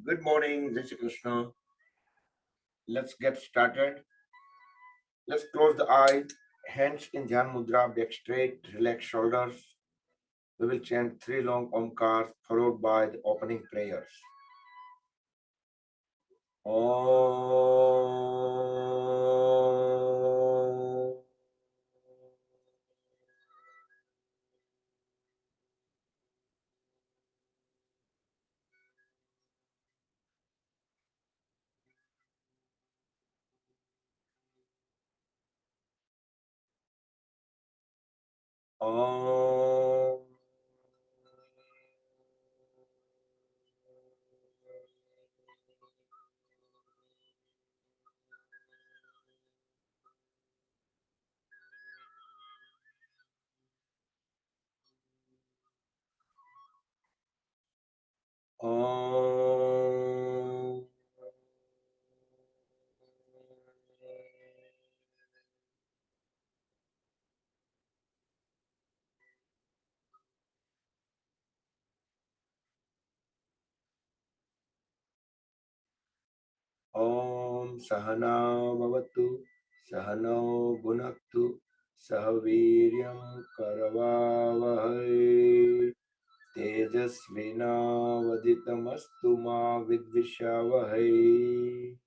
Good morning, Jai Shri Krishna. Let's get started. Let's close the eyes, hands in Dhyan Mudra, back straight, relax shoulders. We will chant 3 long Omkars followed by the opening prayers. Om. Om. Om. Om Sahana Bhavatu Sahano Bhunaktu Sahaviryam Karavavahai Tejasvinavaditamastu ma vidvishavahai.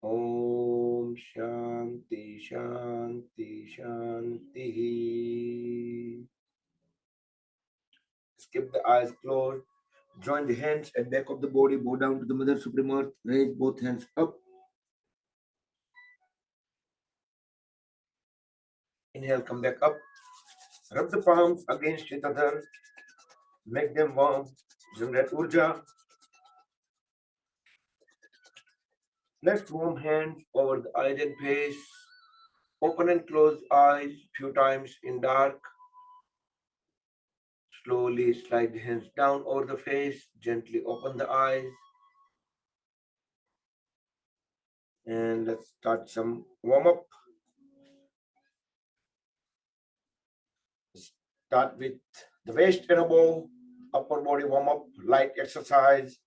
Om Shanti Shanti Shanti. Keep the eyes closed. Join the hands at back of the body. Bow down to the Mother Supreme Earth. Raise both hands up. Inhale, come back up. Rub the palms against each other. Make them warm. Generate urja. Let's warm hands over the eyes and face. Open and close eyes few times in dark. Slowly slide the hands down over the face. Gently open the eyes. And let's start some warm up. Start with the waist and above. Upper body warm up. Light exercise.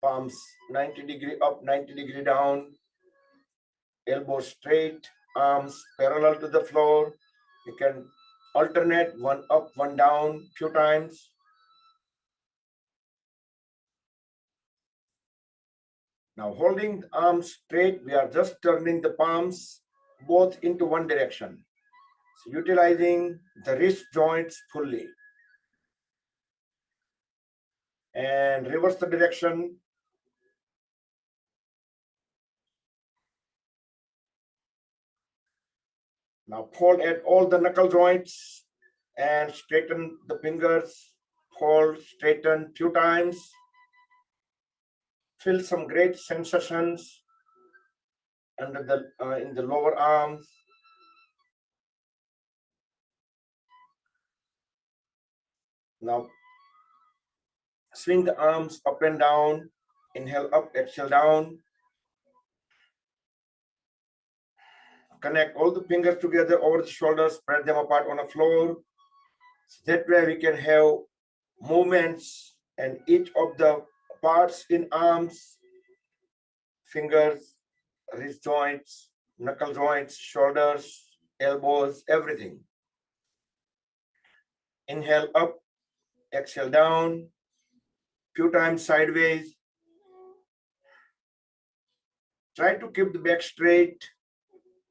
Palms 90-degree up, 90-degree down. Elbows straight, arms parallel to the floor. You can alternate one up, one down few times. Now holding the arms straight, we are just turning the palms both into one direction. So utilizing the wrist joints fully. And reverse the direction. Now fold at all the knuckle joints and straighten the fingers. Fold, straighten few times. Feel some great sensations under the in the lower arms. Now swing the arms up and down. Inhale up, exhale down. Connect all the fingers together over the shoulders, spread them apart on the floor. So that way we can have movements and each of the parts in arms, fingers, wrist joints, knuckle joints, shoulders, elbows, everything. Inhale up, exhale down, few times sideways. Try to keep the back straight,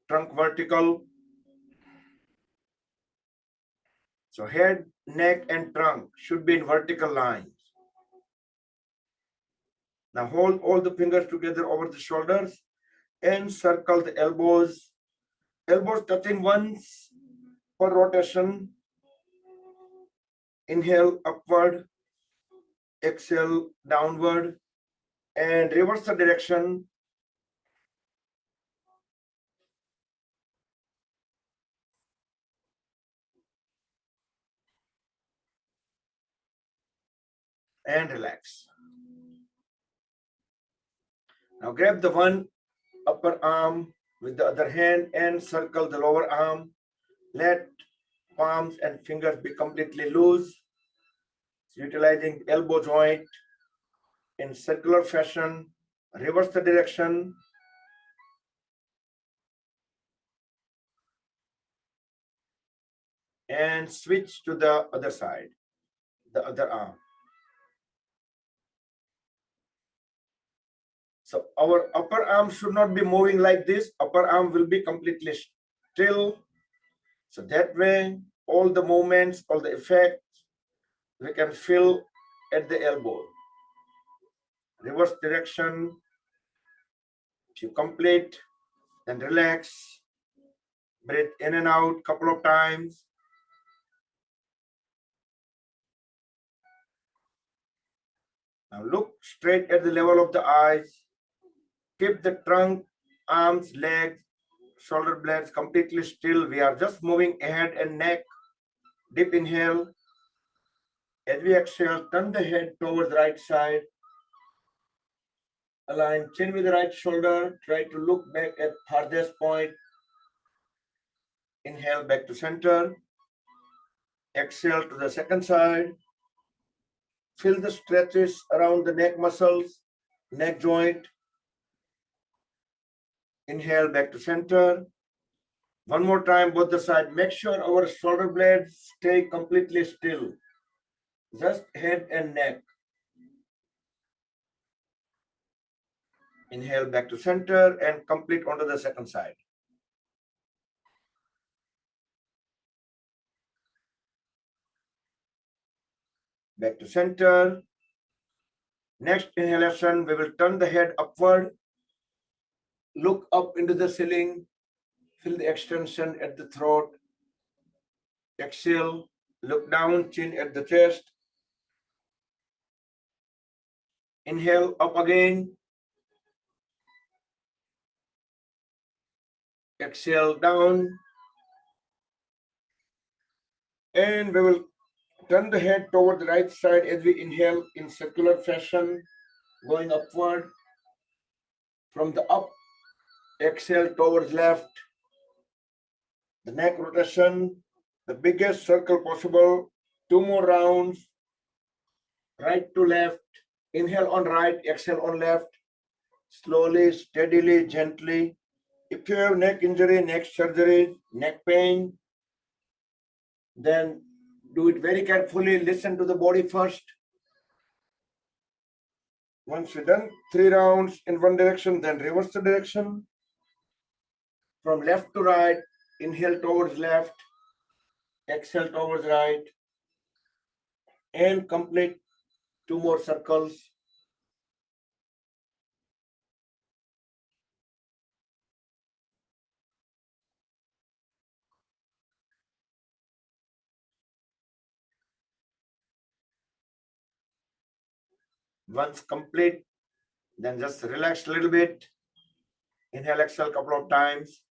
trunk vertical. So head, neck, and trunk should be in vertical lines. Now hold all the fingers together over the shoulders and circle the elbows. Elbows touching once per rotation. Inhale upward, exhale downward, and reverse the direction. And relax. Now grab the one upper arm with the other hand and circle the lower arm. Let palms and fingers be completely loose, utilizing the elbow joint in circular fashion. Reverse the direction. And switch to the other side, the other arm. So our upper arm should not be moving like this. Upper arm will be completely still. So that way, all the movements, all the effects, we can feel at the elbow. Reverse direction. If you complete, then relax. Breathe in and out couple of times. Now look straight at the level of the eyes. Keep the trunk, arms, legs, shoulder blades completely still. We are just moving head and neck. Deep inhale. As we exhale, turn the head towards the right side. Align chin with the right shoulder. Try to look back at farthest point. Inhale back to center. Exhale to the second side. Feel the stretches around the neck muscles, neck joint. Inhale back to center. One more time, both the side. Make sure our shoulder blades stay completely still. Just head and neck. Inhale back to center and complete onto the second side. Back to center. Next inhalation, we will turn the head upward. Look up into the ceiling. Feel the extension at the throat. Exhale. Look down, chin at the chest. Inhale up again. Exhale down. And we will turn the head toward the right side as we inhale in circular fashion, going upward. From the up, exhale towards left. The neck rotation, the biggest circle possible. 2 more rounds. Right to left. Inhale on right, exhale on left. Slowly, steadily, gently. If you have neck injury, neck surgery, neck pain, then do it very carefully. Listen to the body first. Once you're done, 3 rounds in one direction, then reverse the direction. From left to right, inhale towards left, exhale towards right, and complete 2 more circles. Once complete, then just relax a little bit. Inhale, exhale a couple of times.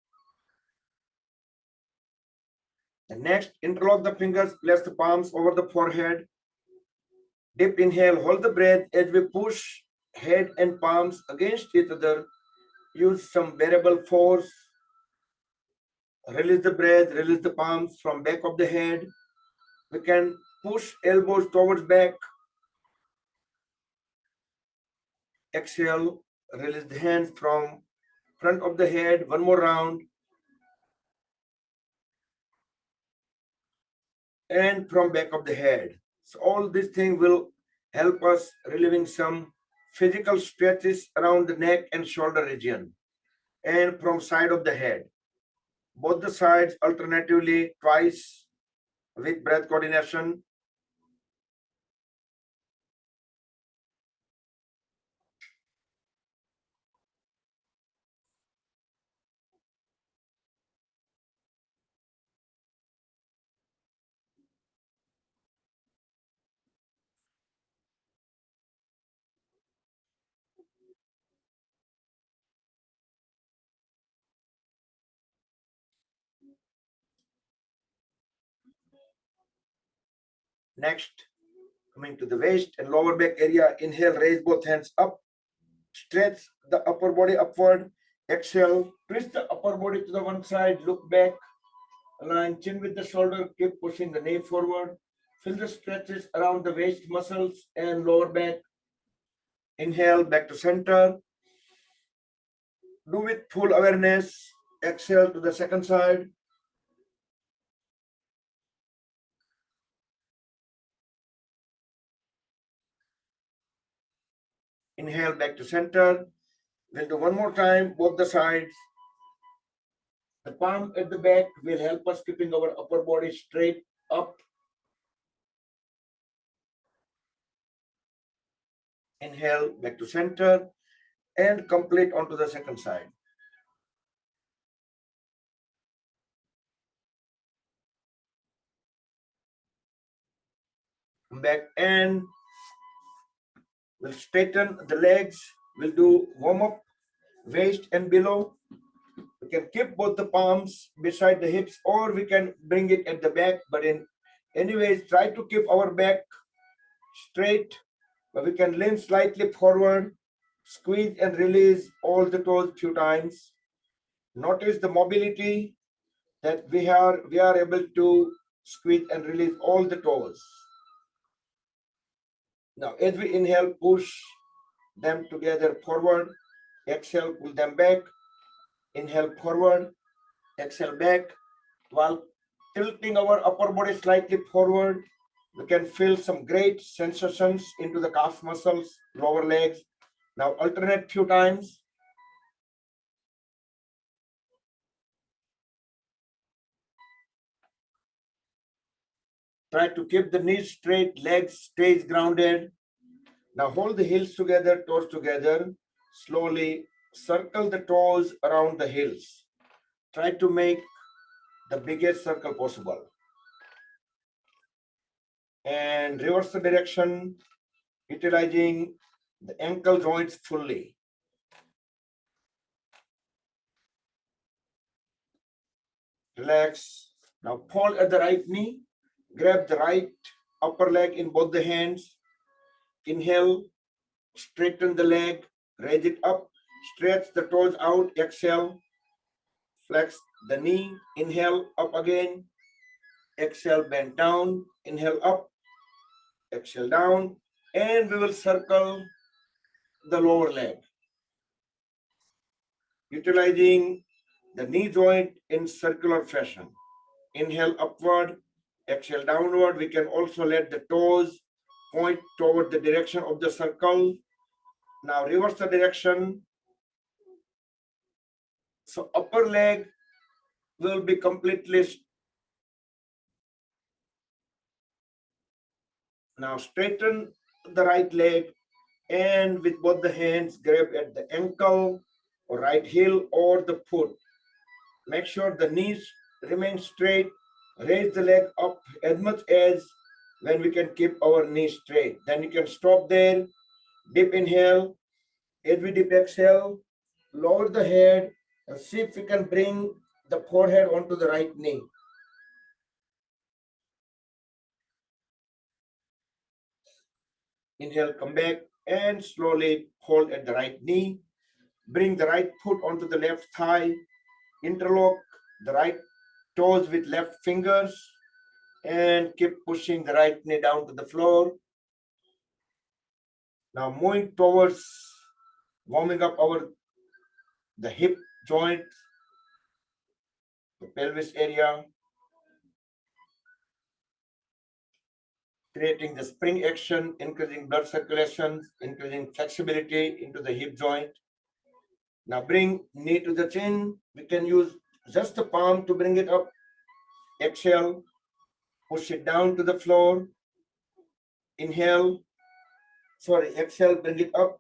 The next, interlock the fingers, place the palms over the forehead. Deep inhale, hold the breath as we push head and palms against each other. Use some variable force. Release the breath, release the palms from back of the head. We can push elbows towards back. Exhale, release the hands from front of the head. One more round. And from back of the head. So all these things will help us relieving some physical stretches around the neck and shoulder region and from side of the head. Both the sides alternatively twice with breath coordination. Next, coming to the waist and lower back area, inhale, raise both hands up, stretch the upper body upward. Exhale, twist the upper body to the one side, look back, align chin with the shoulder, keep pushing the knee forward. Feel the stretches around the waist muscles and lower back. Inhale, back to center. Do with full awareness. Exhale to the second side. Inhale, back to center. We'll do one more time, both the sides. The palm at the back will help us keeping our upper body straight up. Inhale, back to center, and complete onto the second side. Come back and we'll straighten the legs. We'll do warm up, waist and below. We can keep both the palms beside the hips, or we can bring it at the back. But in anyways, try to keep our back straight, but we can lean slightly forward, squeeze and release all the toes few times. Notice the mobility that we are able to squeeze and release all the toes. Now, as we inhale, push them together forward. Exhale, pull them back. Inhale forward. Exhale back. While tilting our upper body slightly forward, we can feel some great sensations into the calf muscles, lower legs. Now alternate few times. Try to keep the knees straight, legs stays grounded. Now hold the heels together, toes together. Slowly circle the toes around the heels. Try to make the biggest circle possible. And reverse the direction, utilizing the ankle joints fully. Relax. Now fall at the right knee. Grab the right upper leg in both the hands. Inhale, straighten the leg, raise it up, stretch the toes out. Exhale, flex the knee. Inhale, up again. Exhale, bend down. Inhale, up. Exhale, down. And we will circle the lower leg, utilizing the knee joint in circular fashion. Inhale upward, exhale downward. We can also let the toes point toward the direction of the circle. Now reverse the direction. So upper leg will be completely. Now straighten the right leg and with both the hands grab at the ankle or right heel or the foot. Make sure the knees remain straight. Raise the leg up as much as when we can keep our knees straight. Then you can stop there. Deep inhale. As we deep exhale, lower the head and see if we can bring the forehead onto the right knee. Inhale, come back and slowly hold at the right knee. Bring the right foot onto the left thigh. Interlock the right toes with left fingers and keep pushing the right knee down to the floor. Now moving towards warming up the hip joint, the pelvis area, creating the spring action, increasing blood circulation, increasing flexibility into the hip joint. Now bring knee to the chin. We can use just the palm to bring it up. Exhale. push it down to the floor. Exhale, bring it up.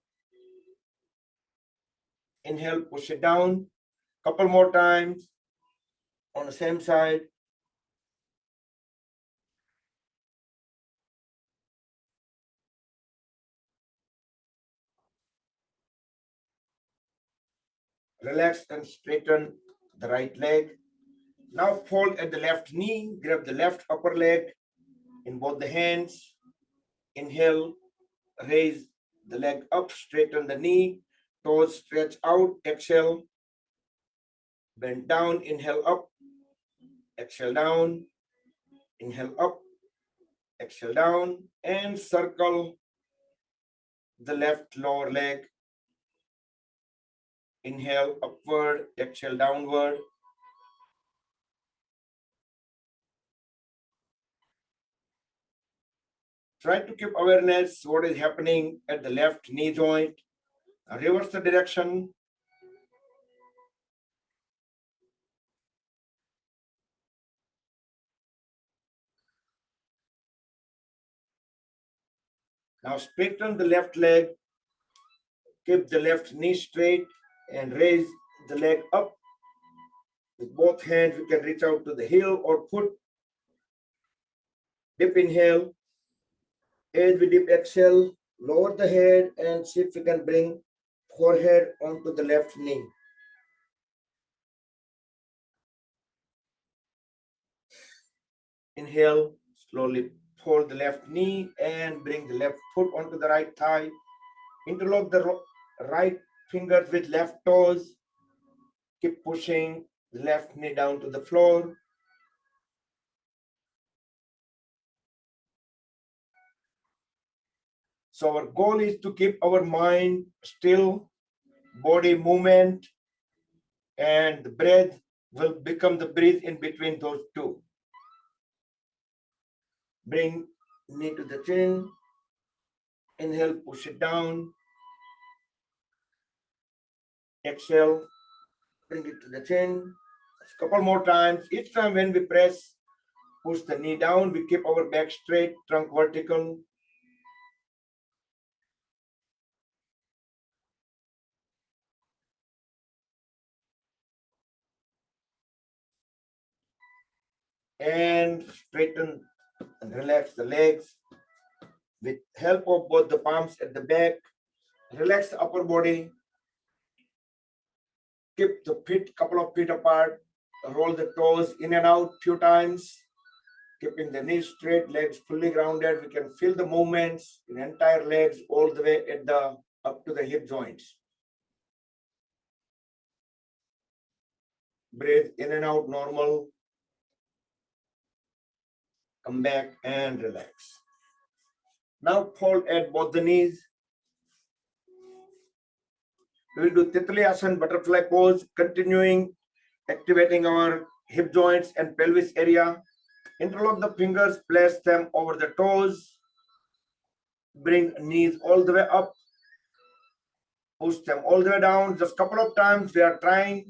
Inhale, push it down. Couple more times on the same side. Relax and straighten the right leg. Now fold at the left knee, grab the left upper leg in both the hands. Inhale, raise the leg up, straighten the knee, toes stretch out. Exhale, bend down, inhale up, exhale down, inhale up, exhale down, and circle the left lower leg. Inhale upward, exhale downward. Try to keep awareness what is happening at the left knee joint. Reverse the direction. Now straighten the left leg. Keep the left knee straight and raise the leg up. With both hands, we can reach out to the heel or foot. Dip inhale. As we dip exhale, lower the head and see if we can bring forehead onto the left knee. Inhale, slowly fold the left knee and bring the left foot onto the right thigh. Interlock the right fingers with left toes. Keep pushing the left knee down to the floor. So our goal is to keep our mind still, body movement, and the breath will become the breathe in between those two. Bring knee to the chin. Inhale, push it down. Exhale, bring it to the chin. A couple more times. Each time when we press, push the knee down, we keep our back straight, trunk vertical. And straighten and relax the legs. With help of both the palms at the back, relax the upper body. Keep the feet couple of feet apart. Roll the toes in and out few times. Keeping the knees straight, legs fully grounded. We can feel the movements in entire legs all the way at the up to the hip joints. Breathe in and out normal. Come back and relax. Now fold at both the knees. We will do Titli Asana, butterfly pose, continuing activating our hip joints and pelvis area. Interlock the fingers, place them over the toes. Bring knees all the way up. Push them all the way down. Just a couple of times we are trying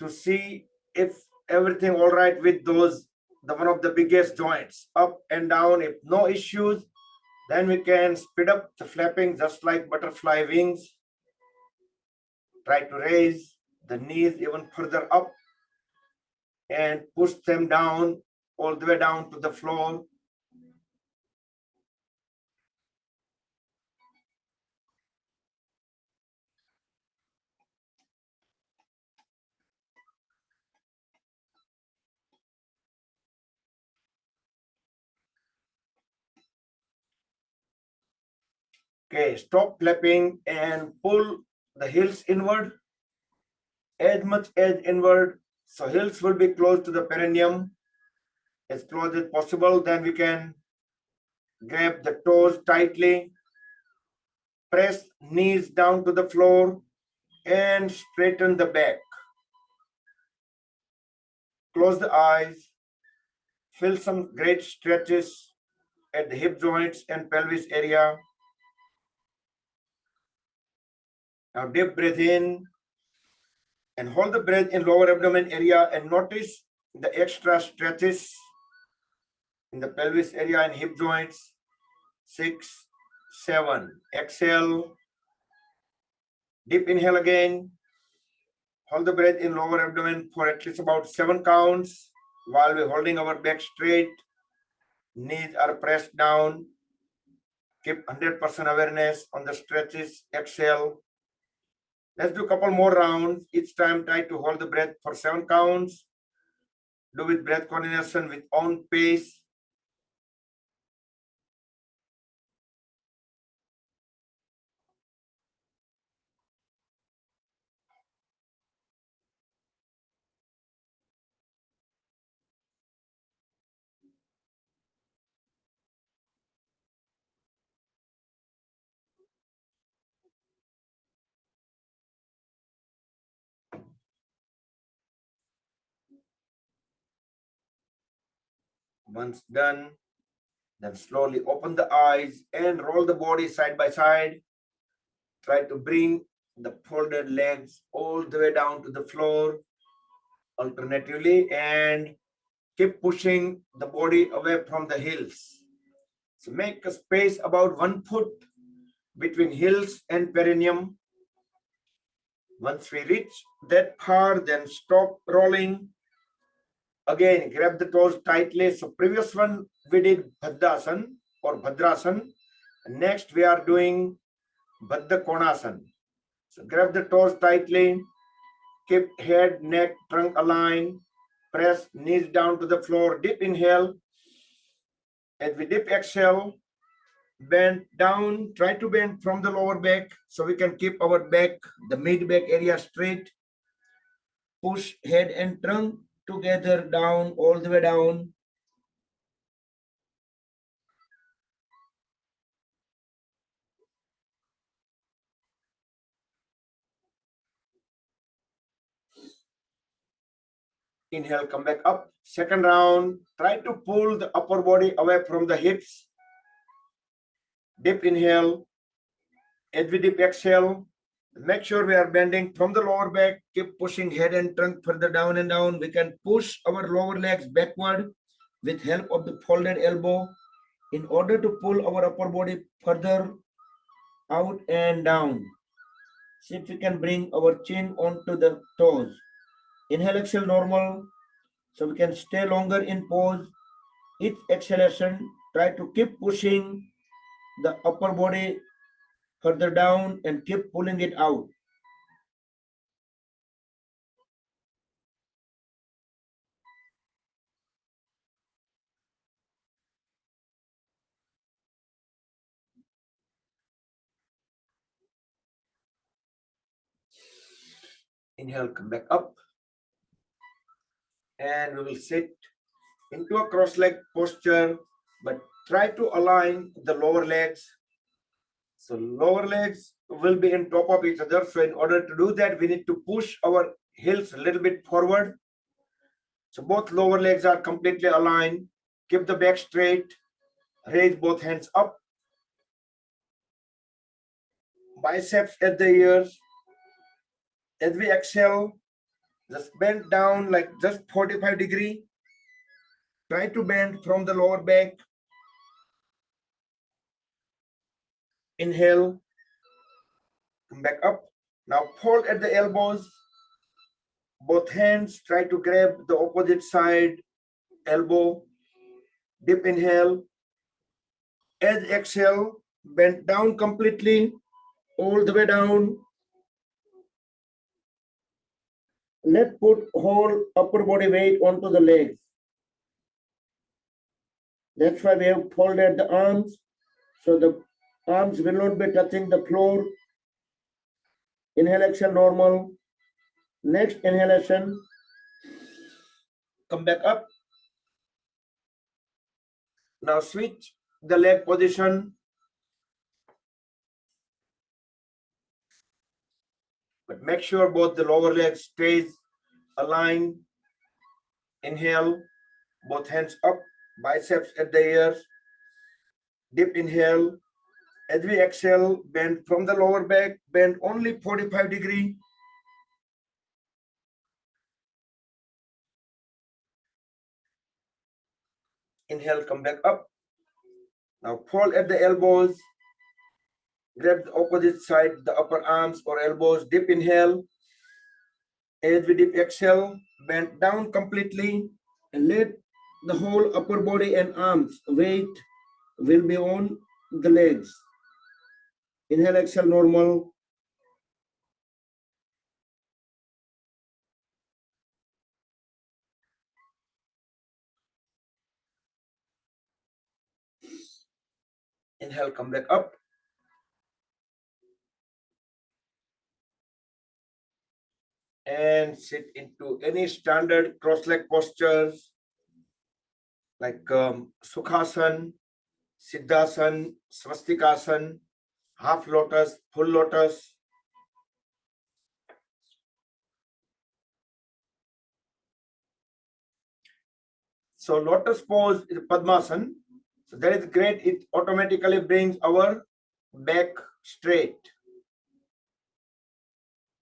to see if everything all right with those, the one of the biggest joints, up and down. If no issues, then we can speed up the flapping just like butterfly wings. Try to raise the knees even further up and push them down all the way down to the floor. Okay, stop flapping and pull the heels inward, as much as inward. So heels will be close to the perineum, as close as possible. Then we can grab the toes tightly, press knees down to the floor and straighten the back. Close the eyes, feel some great stretches at the hip joints and pelvis area. Now deep breath in and hold the breath in lower abdomen area and notice the extra stretches in the pelvis area and hip joints. 6, 7. Exhale. Deep inhale again. Hold the breath in lower abdomen for at least about 7 counts while we're holding our back straight. Knees are pressed down. Keep 100% awareness on the stretches. Exhale. Let's do a couple more rounds. Each time try to hold the breath for 7 counts. Do with breath coordination with own pace. Once done, then slowly open the eyes and roll the body side by side. Try to bring the folded legs all the way down to the floor alternatively and keep pushing the body away from the heels. So make a space about 1 foot between heels and perineum. Once we reach that far, then stop rolling. Again, grab the toes tightly. So previous one we did Bhadrasan or Bhadrasan. Next we are doing Baddha Konasana. So grab the toes tightly. Keep head, neck, trunk aligned. Press knees down to the floor. Deep inhale. As we deep exhale, bend down. Try to bend from the lower back so we can keep our back, the mid back area straight. Push head and trunk together down, all the way down. Inhale, come back up. Second round, try to pull the upper body away from the hips. Deep inhale. As we deep exhale, make sure we are bending from the lower back. Keep pushing head and trunk further down and down. We can push our lower legs backward with help of the folded elbow in order to pull our upper body further out and down. See if we can bring our chin onto the toes. Inhale, exhale, normal. So we can stay longer in pose. Each exhalation, try to keep pushing the upper body further down and keep pulling it out. Inhale, come back up. And we will sit into a cross-legged posture, but try to align the lower legs. So lower legs will be on top of each other. So in order to do that, we need to push our heels a little bit forward. So both lower legs are completely aligned. Keep the back straight. Raise both hands up. Biceps at the ears. As we exhale, just bend down like just 45 degrees. Try to bend from the lower back. Inhale, come back up. Now fold at the elbows. Both hands try to grab the opposite side elbow. Deep inhale. As exhale, bend down completely, all the way down. Let's put whole upper body weight onto the legs. That's why we have folded the arms. So the arms will not be touching the floor. Inhale, exhale, normal. Next inhalation. Come back up. Now switch the leg position. But make sure both the lower leg stays aligned. Inhale, both hands up, biceps at the ears. Deep inhale. As we exhale, bend from the lower back, bend only 45 degrees. Inhale, come back up. Now fold at the elbows. Grab the opposite side, the upper arms or elbows. Deep inhale. As we deep exhale, bend down completely and let the whole upper body and arms weight will be on the legs. Inhale, exhale, normal. Inhale, come back up. And sit into any standard cross-leg postures like Sukhasan, Siddhasan, Swastikasan, half lotus, full lotus. So lotus pose is Padmasan. So that is great. It automatically brings our back straight.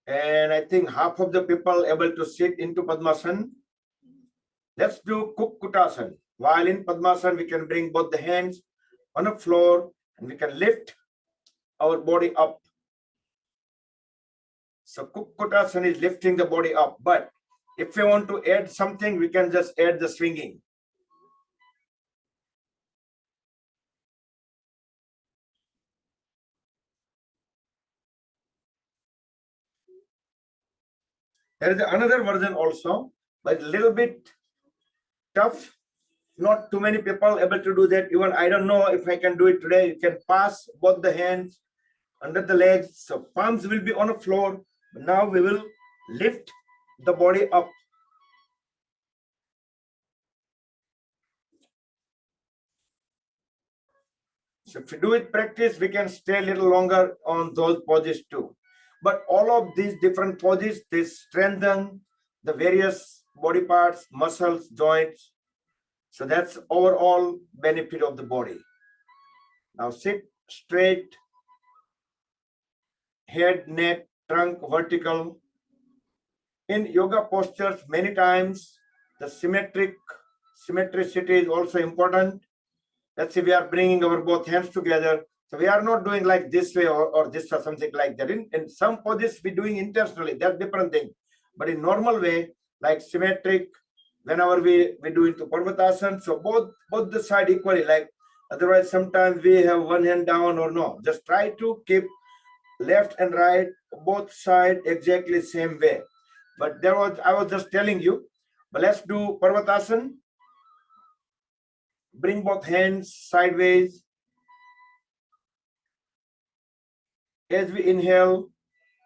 And I think half of the people able to sit into Padmasan. Let's do Kukkutasana. While in Padmasan, we can bring both the hands on the floor and we can lift our body up. So Kukkutasana is lifting the body up. But if we want to add something, we can just add the swinging. There is another version also, but a little bit tough. Not too many people able to do that. Even I don't know if I can do it today. You can pass both the hands under the legs. So palms will be on the floor. Now we will lift the body up. So if we do it practice, we can stay a little longer on those poses too. But all of these different poses, they strengthen the various body parts, muscles, joints. So that's overall benefit of the body. Now sit straight, head, neck, trunk vertical. In yoga postures, many times the symmetricity is also important. Let's say we are bringing our both hands together. So we are not doing like this way or this or something like that. In some poses, we're doing intentionally. That's different thing. But in normal way, like symmetric, whenever we do into Parvatasana, so both the side equally. Like otherwise, sometimes we have one hand down or no. Just try to keep left and right, both side exactly same way. But I was just telling you. But let's do Parvatasana. Bring both hands sideways. As we inhale,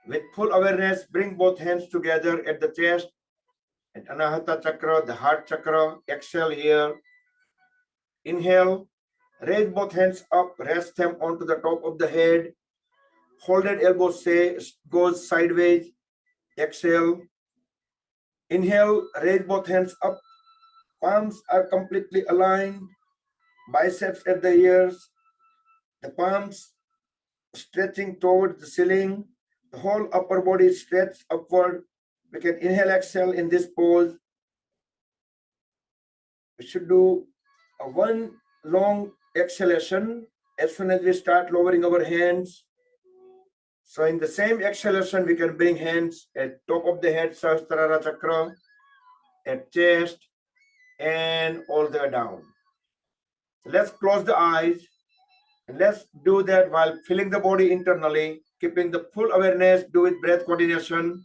with full awareness, bring both hands together at the chest, at Anahata Chakra, the heart chakra. Exhale here. Inhale, raise both hands up, rest them onto the top of the head. Folded elbows goes sideways. Exhale. Inhale, raise both hands up. Palms are completely aligned. Biceps at the ears. The palms stretching towards the ceiling. The whole upper body is stretched upward. We can inhale, exhale in this pose. We should do a one long exhalation as soon as we start lowering our hands. So in the same exhalation, we can bring hands at top of the head, Sahasrara Chakra, at chest, and all the way down. So let's close the eyes and let's do that while feeling the body internally, keeping the full awareness, do with breath coordination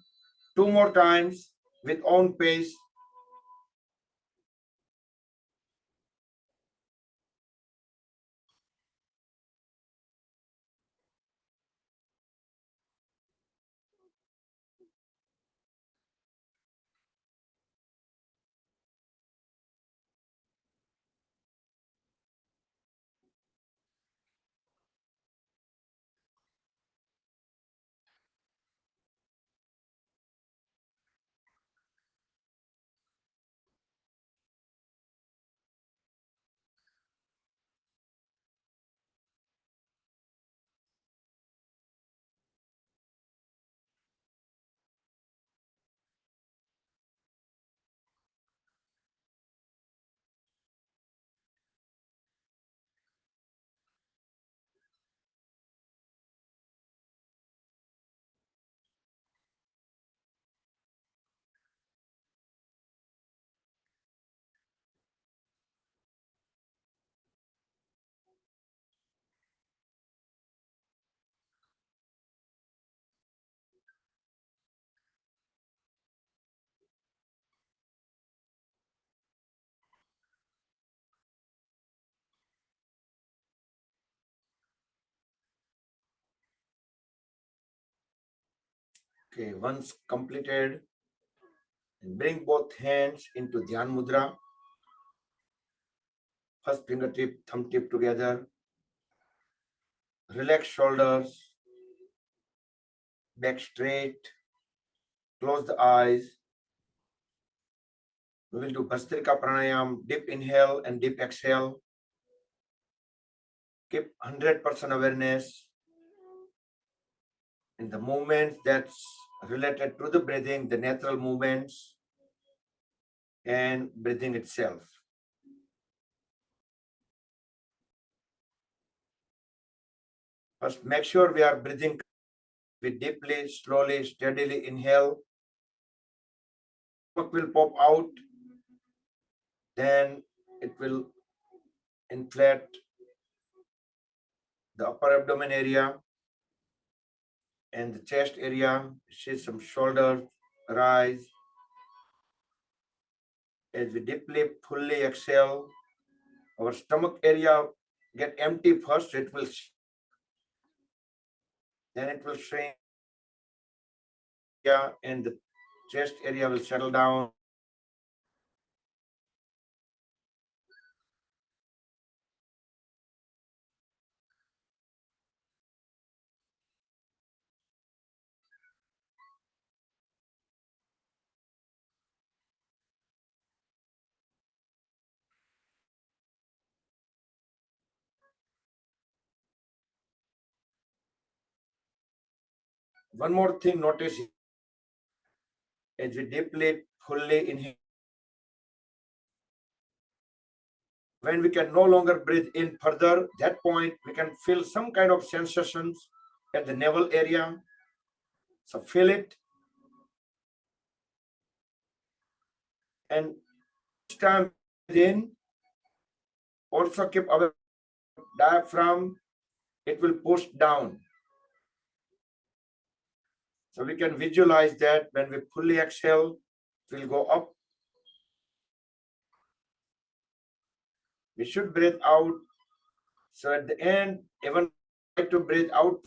2 more times with own pace. Okay, once completed, bring both hands into Dhyan Mudra. First fingertip, thumb tip together. Relax shoulders, back straight. Close the eyes. We will do Bhastrika Pranayam, deep inhale and deep exhale. Keep 100% awareness in the movements that's related to the breathing, the natural movements, and breathing itself. First, make sure we are breathing. We deeply, slowly, steadily inhale. Stomach will pop out. Then it will inflate the upper abdomen area and the chest area. See some shoulders rise. As we deeply, fully exhale, our stomach area get empty first. It will, then it will shrink. Yeah, and the chest area will settle down. One more thing, notice as we deeply, fully inhale, when we can no longer breathe in further, that point we can feel some kind of sensations at the navel area. So feel it. And each time breathe in, also keep our diaphragm, it will push down. So we can visualize that when we fully exhale, it will go up. We should breathe out. So at the end, even try to breathe out,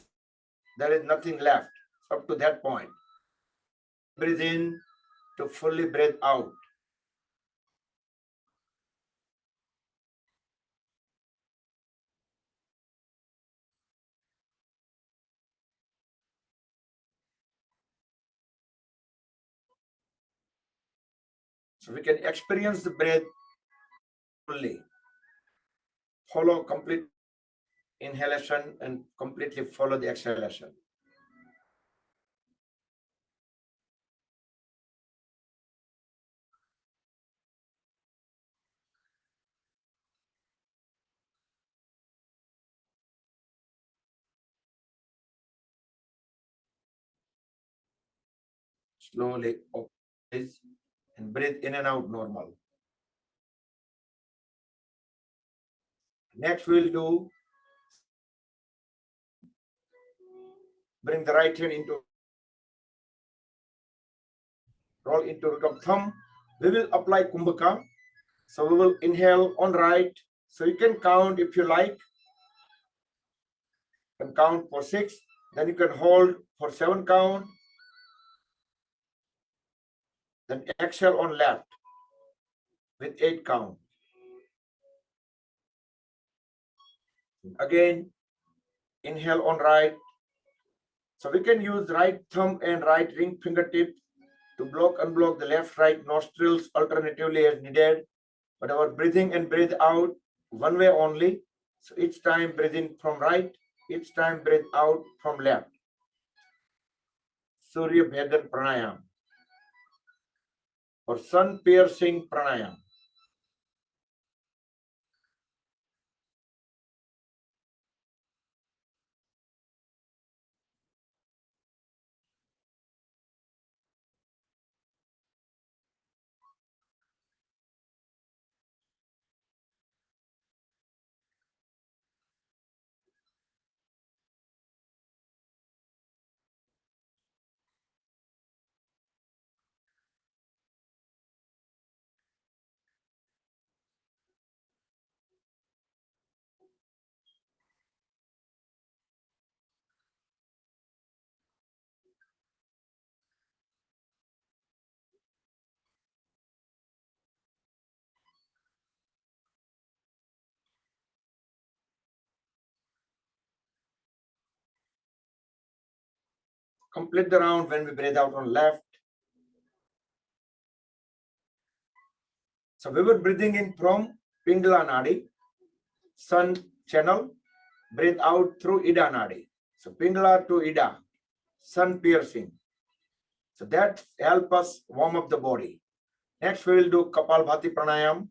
there is nothing left up to that point. Breathe in to fully breathe out. So we can experience the breath fully. Follow complete inhalation and completely follow the exhalation. Slowly open eyes and breathe in and out normal. Next we'll do, bring the right hand into, roll into the thumb. We will apply Kumbhaka. So we will inhale on right. So you can count if you like. You can count for 6. Then you can hold for 7 count. Then exhale on left with 8 count. Again, inhale on right. So we can use right thumb and right ring fingertip to block, unblock the left, right nostrils alternatively as needed. But our breathing and breathe out one way only. So each time breathe in from right, each time breathe out from left. Surya Bhedan Pranayam or sun piercing pranayam. complete the round when we breathe out on left. So we were breathing in from Pingala Nadi, Sun channel, breathe out through Ida Nadi. So Pingala to Ida, sun piercing. So that help us warm up the body. Next, we will do Kapalbhati Pranayam.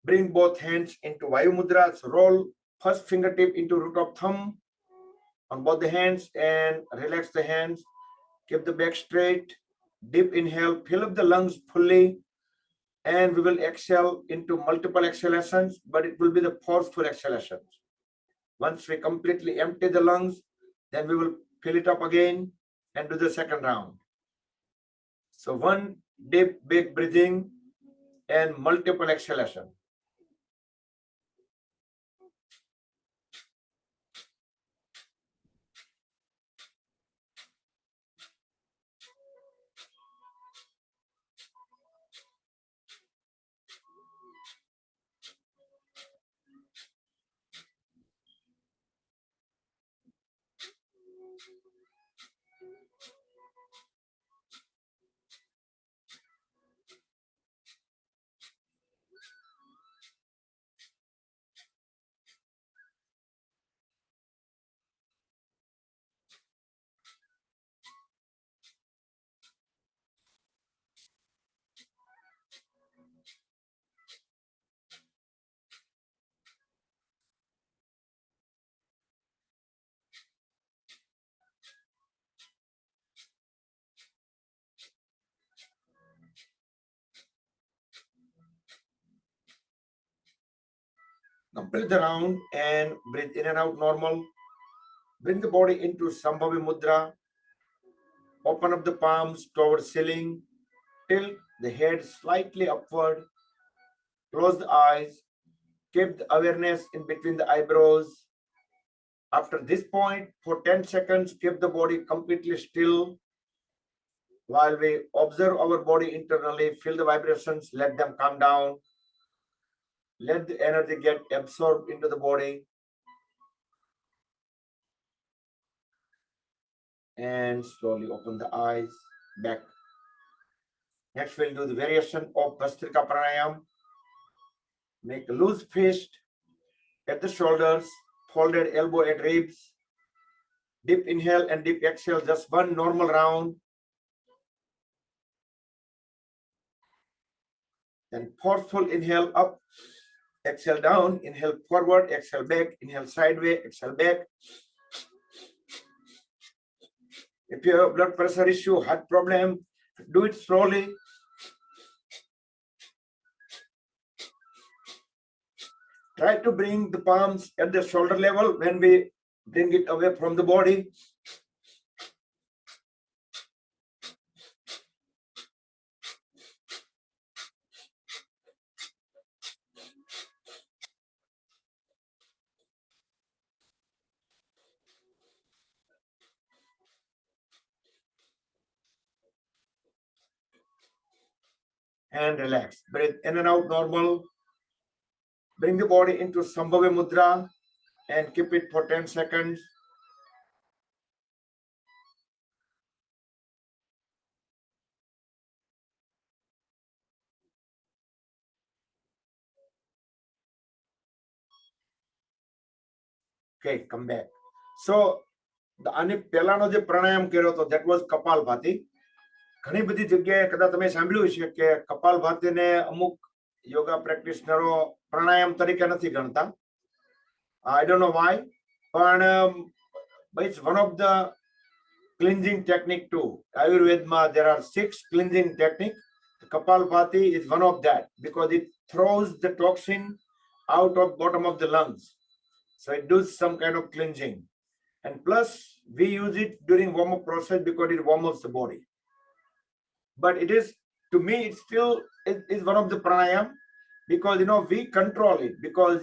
Bring both hands into Vayu Mudra. So roll first fingertip into root of thumb on both the hands and relax the hands. Keep the back straight. Deep inhale, fill up the lungs fully. And we will exhale into multiple exhalations, but it will be the forceful exhalations. Once we completely empty the lungs, then we will fill it up again and do the second round. So one deep, big breathing and multiple exhalation. Complete the round and breathe in and out normal. Bring the body into Sambhavi Mudra. Open up the palms towards ceiling. Tilt the head slightly upward. Close the eyes. Keep the awareness in between the eyebrows. After this point, for 10 seconds, keep the body completely still. While we observe our body internally, feel the vibrations, let them calm down. Let the energy get absorbed into the body. And slowly open the eyes back. Next, we'll do the variation of Bhastrika Pranayam. Make a loose fist at the shoulders, folded elbow at ribs. Deep inhale and deep exhale, just one normal round. Then forceful inhale up, exhale down, inhale forward, exhale back, inhale sideways, exhale back. If you have blood pressure issue, heart problem, do it slowly. Try to bring the palms at the shoulder level when we bring it away from the body. And relax. Breathe in and out normal. Bring the body into Sambhavi Mudra and keep it for 10 seconds. Okay, come back. So the આની પહેલાનો જે પ્રાણાયામ કર્યો હતો that was કપાલભાતિ. ઘણી બધી જગ્યાએ કદાચ તમે સાંભળ્યું છે કે કપાલભાતિને અમુક યોગા પ્રેક્ટિશનરો પ્રાણાયામ તરીકે નથી ગણતા. I don't know why, but it's one of the cleansing technique too. Ayurveda, there are 6 cleansing techniques. Kapalbhati is one of that because it throws the toxin out of bottom of the lungs. So it does some kind of cleansing. And plus, we use it during warm-up process because it warms up the body. But it is, to me, it still is one of the pranayam because, we control it because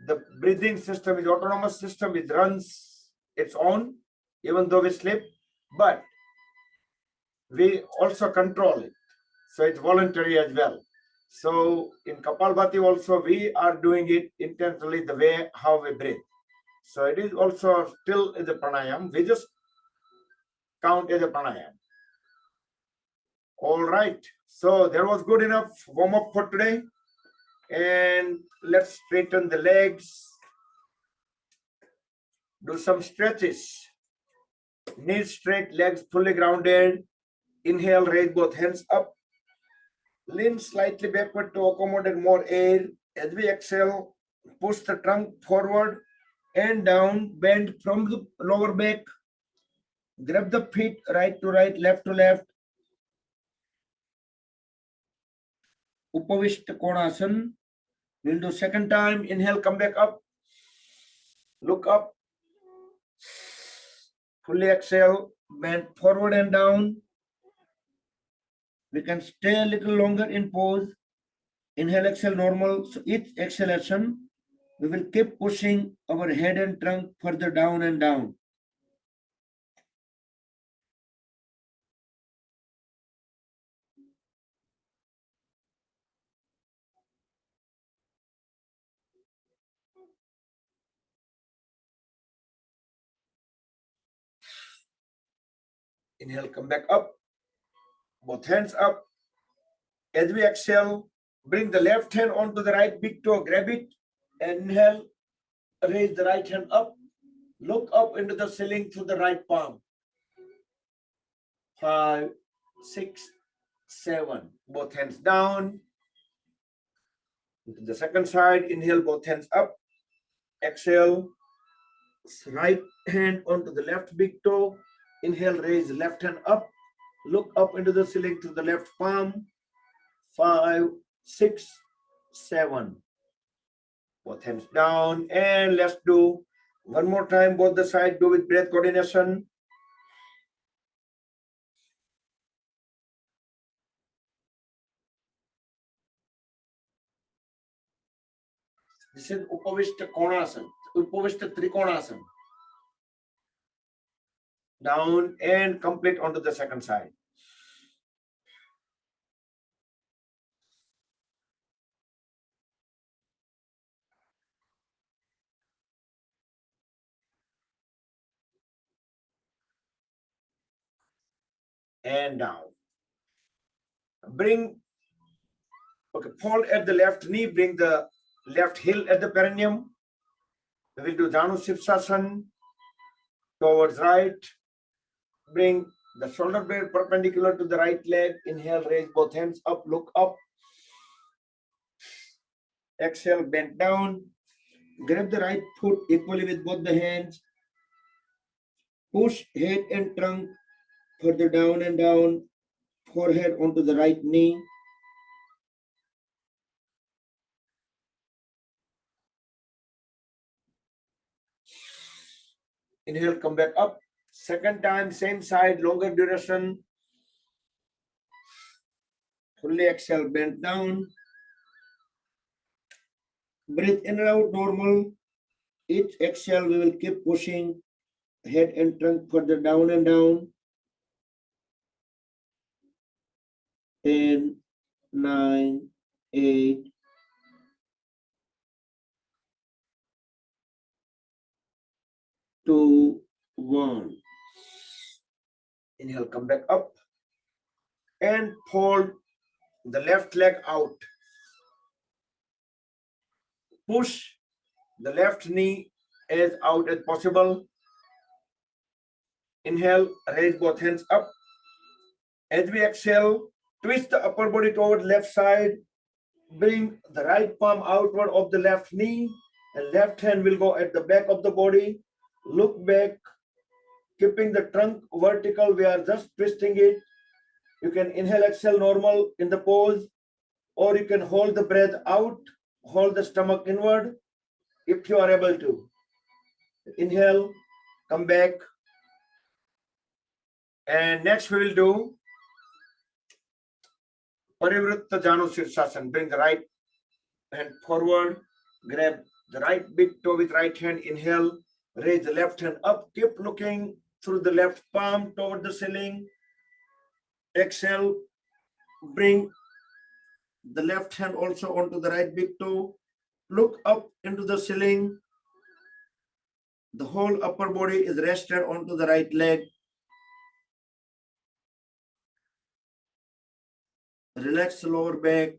the breathing system is autonomous system. It runs its own, even though we sleep, but we also control it. So it's voluntary as well. So in Kapalbhati also, we are doing it intentionally the way how we breathe. So it is also still in the pranayam. We just count as a pranayam. All right. So that was good enough warm up for today. And let's straighten the legs. Do some stretches. Knees straight, legs fully grounded. Inhale, raise both hands up. Lean slightly backward to accommodate more air. As we exhale, push the trunk forward and down. Bend from the lower back. Grab the feet right to right, left to left. Upavishta Konasana. We'll do second time. Inhale, come back up. Look up. Fully exhale, bend forward and down. We can stay a little longer in pose. Inhale, exhale, normal. So each exhalation, we will keep pushing our head and trunk further down and down. Inhale, come back up. Both hands up. As we exhale, bring the left hand onto the right big toe, grab it. Inhale, raise the right hand up. Look up into the ceiling through the right palm. 5, 6, 7. Both hands down. To the second side, inhale, both hands up. Exhale, right hand onto the left big toe. Inhale, raise left hand up. Look up into the ceiling to the left palm. 5, 6, 7. Both hands down. And let's do one more time, both the side. Do with breath coordination. This is Upavishta Konasana, Upavishta Trikonasana. Down and complete onto the second side. And down. Bring, okay, fold at the left knee, bring the left heel at the perineum. We will do Janu Sirsasana towards right. Bring the shoulder blade perpendicular to the right leg. Inhale, raise both hands up, look up. Exhale, bend down. Grab the right foot equally with both the hands. Push head and trunk further down and down. Forehead onto the right knee. Inhale, come back up. Second time, same side, longer duration. Fully exhale, bend down. Breathe in and out normal. Each exhale, we will keep pushing head and trunk further down and down. 10, 9, 8, 2, 1. Inhale, come back up and fold the left leg out. Push the left knee as out as possible. Inhale, raise both hands up. As we exhale, twist the upper body toward left side. Bring the right palm outward of the left knee, and left hand will go at the back of the body. Look back, keeping the trunk vertical. We are just twisting it. You can inhale, exhale normal in the pose, or you can hold the breath out, hold the stomach inward if you are able to. Inhale, come back. And next we will do Parivritta Janu Sirsasana. Bring the right hand forward, grab the right big toe with right hand, inhale, raise the left hand up, keep looking through the left palm toward the ceiling. Exhale, bring the left hand also onto the right big toe, look up into the ceiling. The whole upper body is rested onto the right leg. Relax the lower back.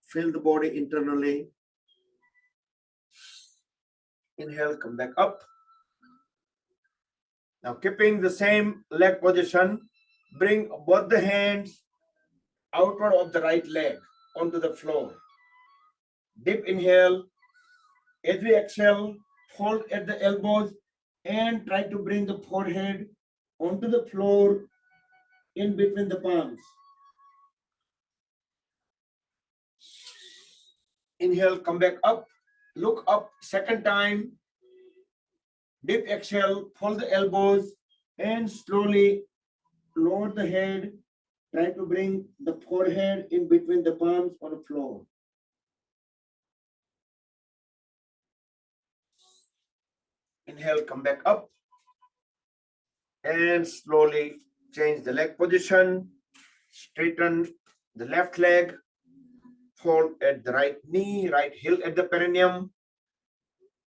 Feel the body internally. Inhale, come back up. Now keeping the same leg position, bring both the hands outward of the right leg onto the floor. Deep inhale. As we exhale, hold at the elbows and try to bring the forehead onto the floor in between the palms. Inhale, come back up, look up second time. Deep exhale, fold the elbows and slowly lower the head. Try to bring the forehead in between the palms on the floor. Inhale, come back up and slowly change the leg position. Straighten the left leg. Hold at the right knee, right heel at the perineum.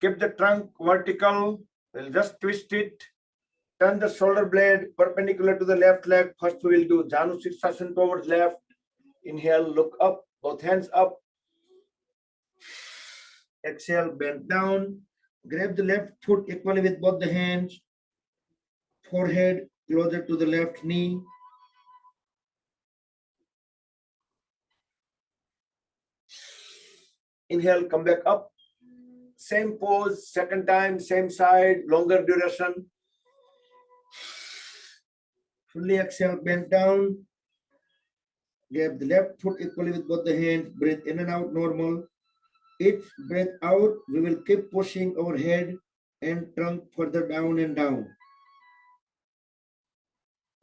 Keep the trunk vertical. We'll just twist it. Turn the shoulder blade perpendicular to the left leg. First we'll do Janu Sirsasana towards left. Inhale, look up, both hands up. Exhale, bend down. Grab the left foot equally with both the hands. Forehead closer to the left knee. Inhale, come back up. Same pose, second time, same side, longer duration. Fully exhale, bend down. Grab the left foot equally with both the hands. Breathe in and out normal. Each breath out, we will keep pushing our head and trunk further down and down.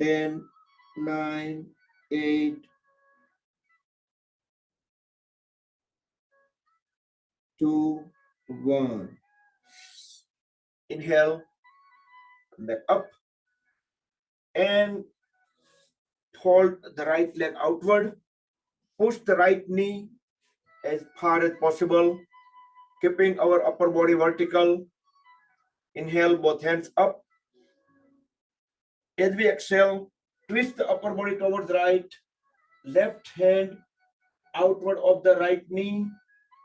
10, 9, 8, 2, 1. Inhale, come back up and hold the right leg outward. Push the right knee as far as possible, keeping our upper body vertical. Inhale, both hands up. As we exhale, twist the upper body towards right, left hand outward of the right knee.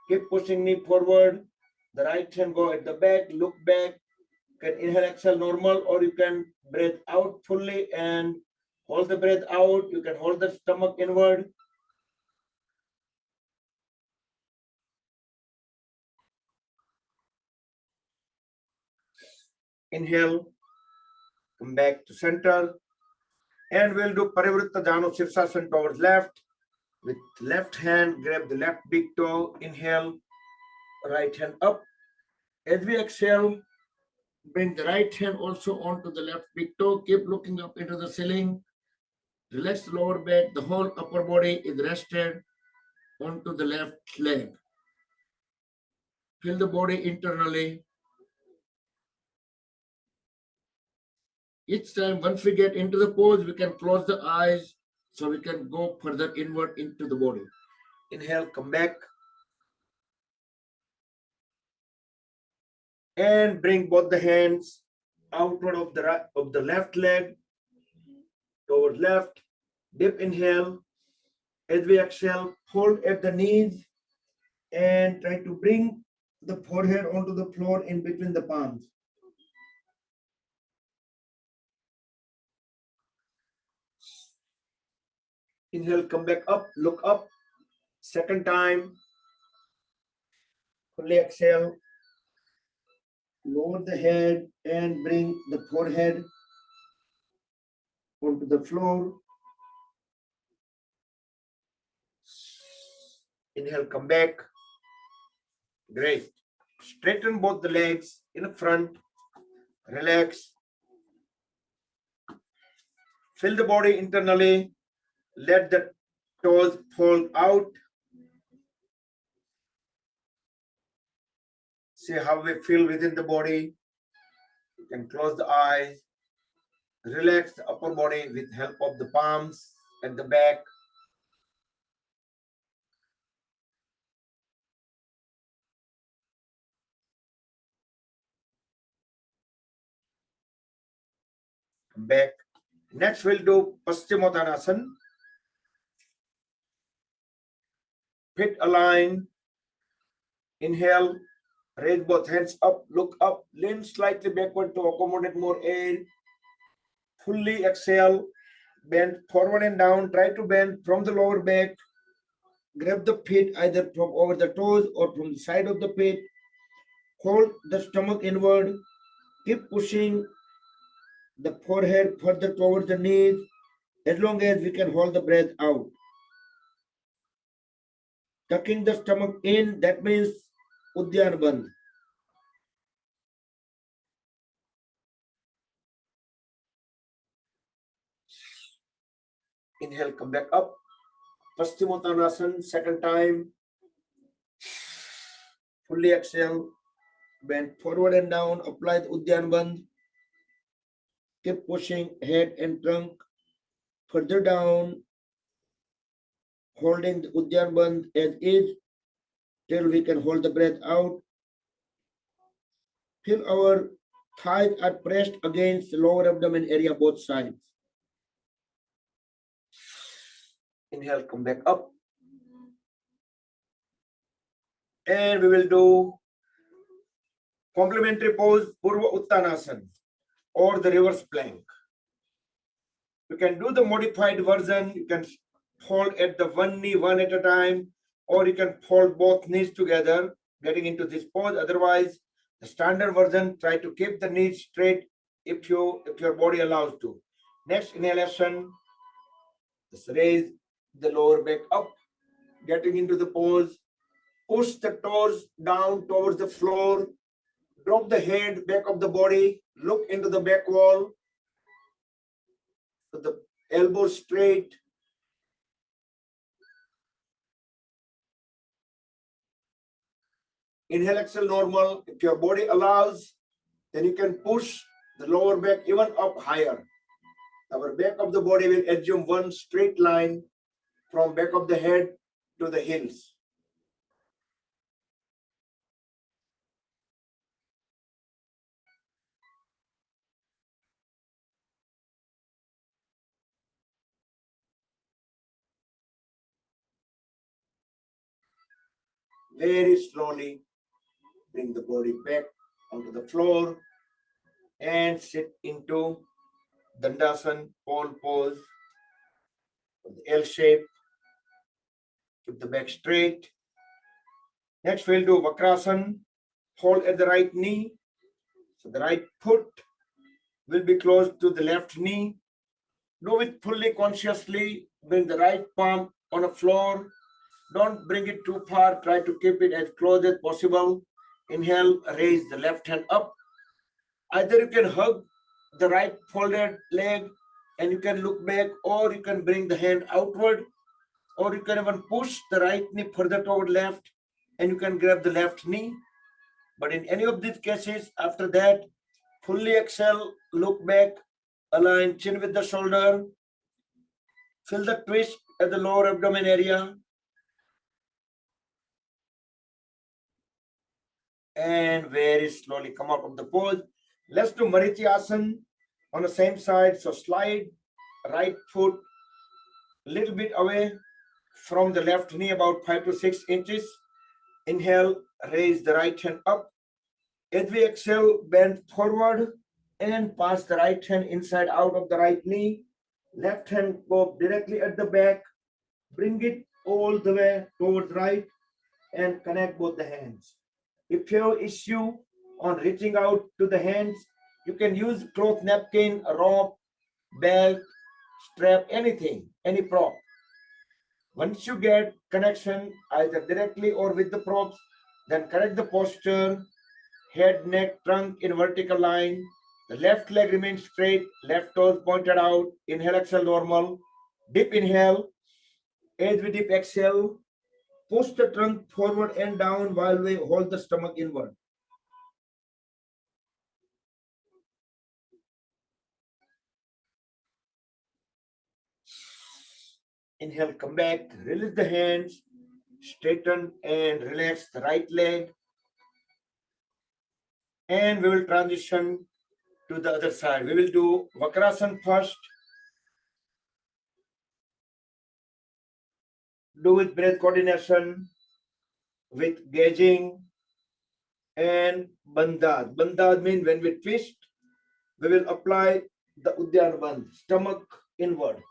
Keep pushing knee forward. The right hand go at the back, look back. You can inhale, exhale normal, or you can breathe out fully and hold the breath out. You can hold the stomach inward. Inhale, come back to center. And we'll do Parivritta Janu Sirsasana towards left. With left hand, grab the left big toe. Inhale, right hand up. As we exhale, bring the right hand also onto the left big toe. Keep looking up into the ceiling. Relax the lower back. The whole upper body is rested onto the left leg. Feel the body internally. Each time, once we get into the pose, we can close the eyes so we can go further inward into the body. Inhale, come back. And bring both the hands outward of the left leg toward left. Deep inhale. As we exhale, hold at the knees and try to bring the forehead onto the floor in between the palms. Inhale, come back up, look up. Second time. Fully exhale. Lower the head and bring the forehead onto the floor. Inhale, come back. Great. Straighten both the legs in front. Relax. Feel the body internally. Let the toes fold out. See how we feel within the body. You can close the eyes. Relax the upper body with help of the palms at the back. Come back. Next, we'll do Paschimottanasana. feet align. Inhale, raise both hands up, look up, lean slightly backward to accommodate more air. Fully exhale, bend forward and down. Try to bend from the lower back. Grab the feet either from over the toes or from the side of the feet. Hold the stomach inward. Keep pushing the forehead further towards the knees as long as we can hold the breath out. Tucking the stomach in, that means Uddiyana Bandh. Inhale, come back up. Paschimottanasana, second time. Fully exhale, bend forward and down, apply the Uddiyana Bandh. Keep pushing head and trunk further down, holding the Uddiyana Bandh as is till we can hold the breath out. Feel our thighs are pressed against the lower abdomen area, both sides. Inhale, come back up. And we will do complementary pose, Purva Uttanasana, or the reverse plank. You can do the modified version. You can fold at the one knee, one at a time, or you can fold both knees together, getting into this pose. Otherwise, the standard version, try to keep the knees straight if your body allows to. Next inhalation, just raise the lower back up, getting into the pose. Push the toes down towards the floor. Drop the head back of the body. Look into the back wall. Put the elbows straight. Inhale, exhale, normal. If your body allows, then you can push the lower back even up higher. Our back of the body will assume one straight line from back of the head to the heels. Very slowly bring the body back onto the floor and sit into Dandasana, pole pose, L shape. Keep the back straight. Next, we'll do Vakrasana. Hold at the right knee. So the right foot will be close to the left knee. Do it fully consciously. Bring the right palm on the floor. Don't bring it too far. Try to keep it as close as possible. Inhale, raise the left hand up. Either you can hug the right folded leg and you can look back, or you can bring the hand outward, or you can even push the right knee further toward left and you can grab the left knee. But in any of these cases, after that, fully exhale, look back, align chin with the shoulder, feel the twist at the lower abdomen area, and very slowly come out of the pose. Let's do Marityasana on the same side. So slide right foot a little bit away from the left knee, about 5 to 6 inches. Inhale, raise the right hand up. As we exhale, bend forward and pass the right hand inside out of the right knee. Left hand go directly at the back. Bring it all the way towards right and connect both the hands. If you have issue on reaching out to the hands, you can use cloth napkin, a rope, belt, strap, anything, any prop. Once you get connection either directly or with the props, then correct the posture, head, neck, trunk in vertical line. The left leg remains straight, left toes pointed out. Inhale, exhale, normal. Deep inhale. As we deep exhale, push the trunk forward and down while we hold the stomach inward. Inhale, come back, release the hands, straighten and relax the right leg. And we will transition to the other side. We will do Vakrasana first. do with breath coordination, with gauging, and bandhad. Bandhad means when we twist, we will apply the Udyan Bandh, stomach inward.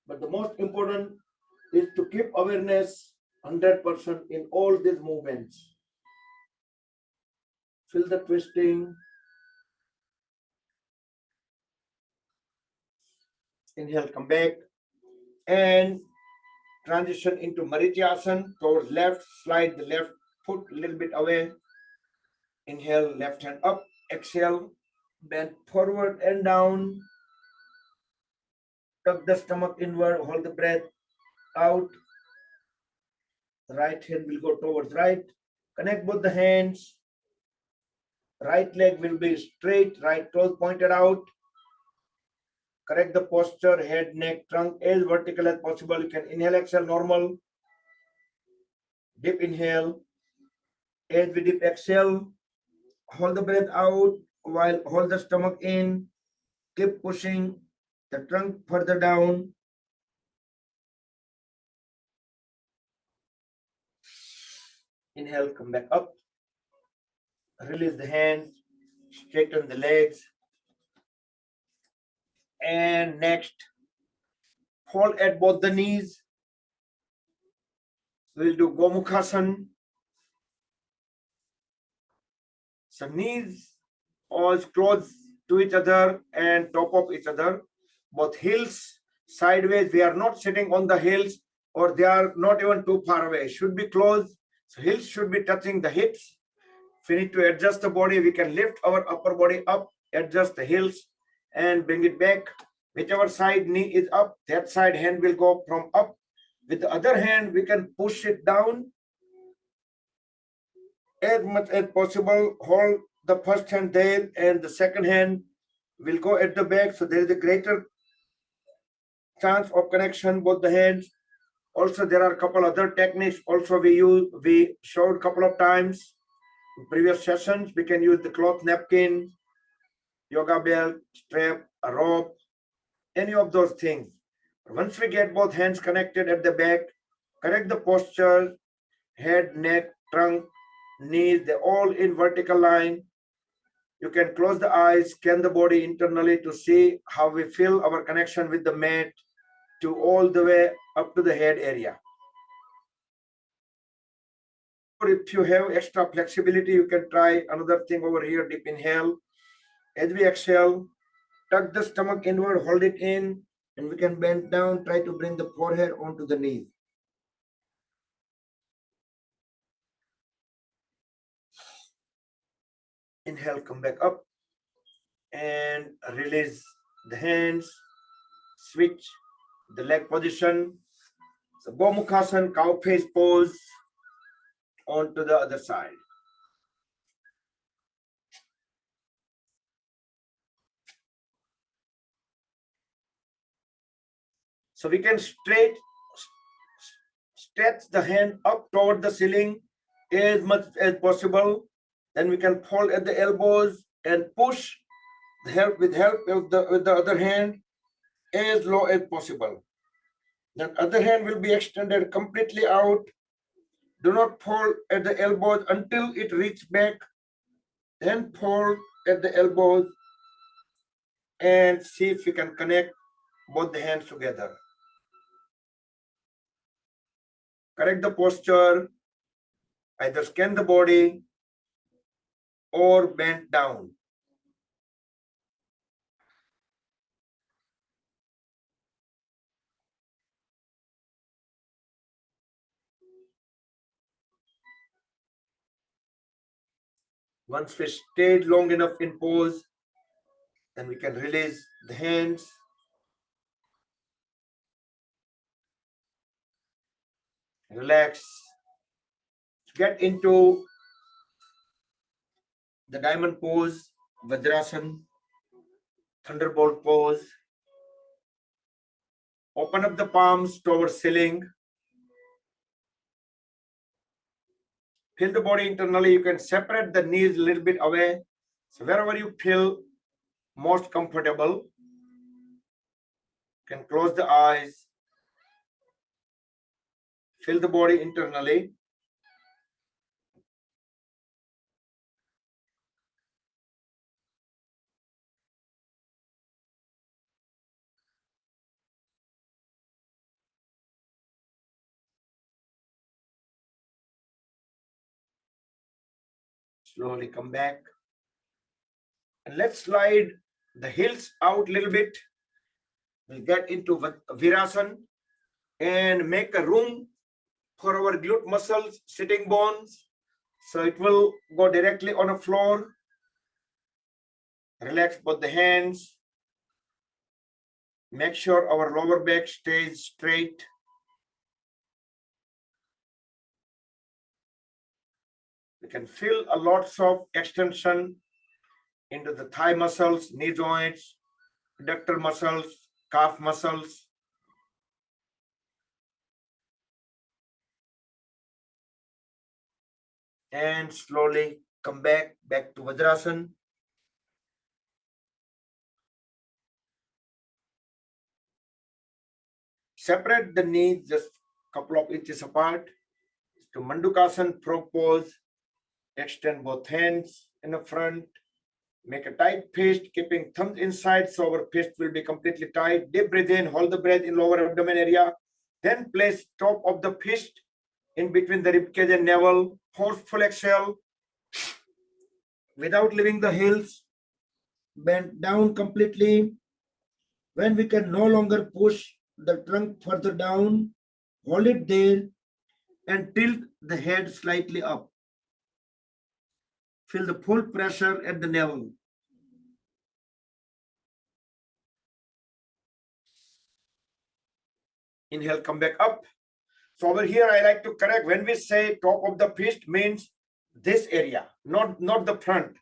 But the most important is to keep awareness 100% in all these movements. Feel the twisting. Inhale, come back. And transition into Marityasana towards left. Slide the left foot a little bit away. Inhale, left hand up. Exhale, bend forward and down. Tuck the stomach inward. Hold the breath out. The right hand will go towards right. Connect both the hands. Right leg will be straight. Right toes pointed out. Correct the posture, head, neck, trunk as vertical as possible. You can inhale, exhale, normal. Deep inhale. As we deep exhale, hold the breath out while hold the stomach in. Keep pushing the trunk further down. Inhale, come back up. Release the hands. Straighten the legs. And next, hold at both the knees. We'll do Gomukhasana. So knees all close to each other and top of each other. Both heels sideways. We are not sitting on the heels, or they are not even too far away. Should be close. So heels should be touching the hips. If we need to adjust the body, we can lift our upper body up, adjust the heels, and bring it back. Whichever side knee is up, that side hand will go from up. With the other hand, we can push it down as much as possible. Hold the first hand there, and the second hand will go at the back. So there is a greater chance of connection, both the hands. Also, there are a couple other techniques also we showed a couple of times in previous sessions. We can use the cloth napkin, yoga belt, strap, a rope, any of those things. Once we get both hands connected at the back, correct the posture, head, neck, trunk, knees, they're all in vertical line. You can close the eyes, scan the body internally to see how we feel our connection with the mat to all the way up to the head area. Or if you have extra flexibility, you can try another thing over here. Deep inhale. As we exhale, tuck the stomach inward, hold it in, and we can bend down, try to bring the forehead onto the knees. Inhale, come back up and release the hands. Switch the leg position. So Gomukhasana, cow face pose, onto the other side. So we can stretch the hand up toward the ceiling as much as possible. Then we can fold at the elbows and push with help of the other hand as low as possible. The other hand will be extended completely out. Do not fold at the elbows until it reaches back. Then fold at the elbows and see if we can connect both the hands together. Correct the posture, either scan the body or bend down. Once we stayed long enough in pose, then we can release the hands. Relax. Get into the diamond pose, Vajrasana, thunderbolt pose. Open up the palms towards ceiling. Feel the body internally. You can separate the knees a little bit away. So wherever you feel most comfortable. can close the eyes, feel the body internally. Slowly come back. And let's slide the heels out a little bit. We'll get into Virasana and make a room for our glute muscles, sitting bones. So it will go directly on the floor. Relax both the hands. Make sure our lower back stays straight. We can feel a lots of extension into the thigh muscles, knee joints, adductor muscles, calf muscles. And slowly come back to Vajrasana. Separate the knees just a couple of inches apart. To Mandukasana, frog pose. Extend both hands in the front. Make a tight fist, keeping thumbs inside so our fist will be completely tight. Deep breathe in, hold the breath in lower abdomen area. Then place top of the fist in between the ribcage and navel. Forceful exhale without leaving the heels. Bend down completely. When we can no longer push the trunk further down, hold it there and tilt the head slightly up. Feel the full pressure at the navel. Inhale, come back up. So over here, I like to correct. When we say top of the fist means this area, not the front.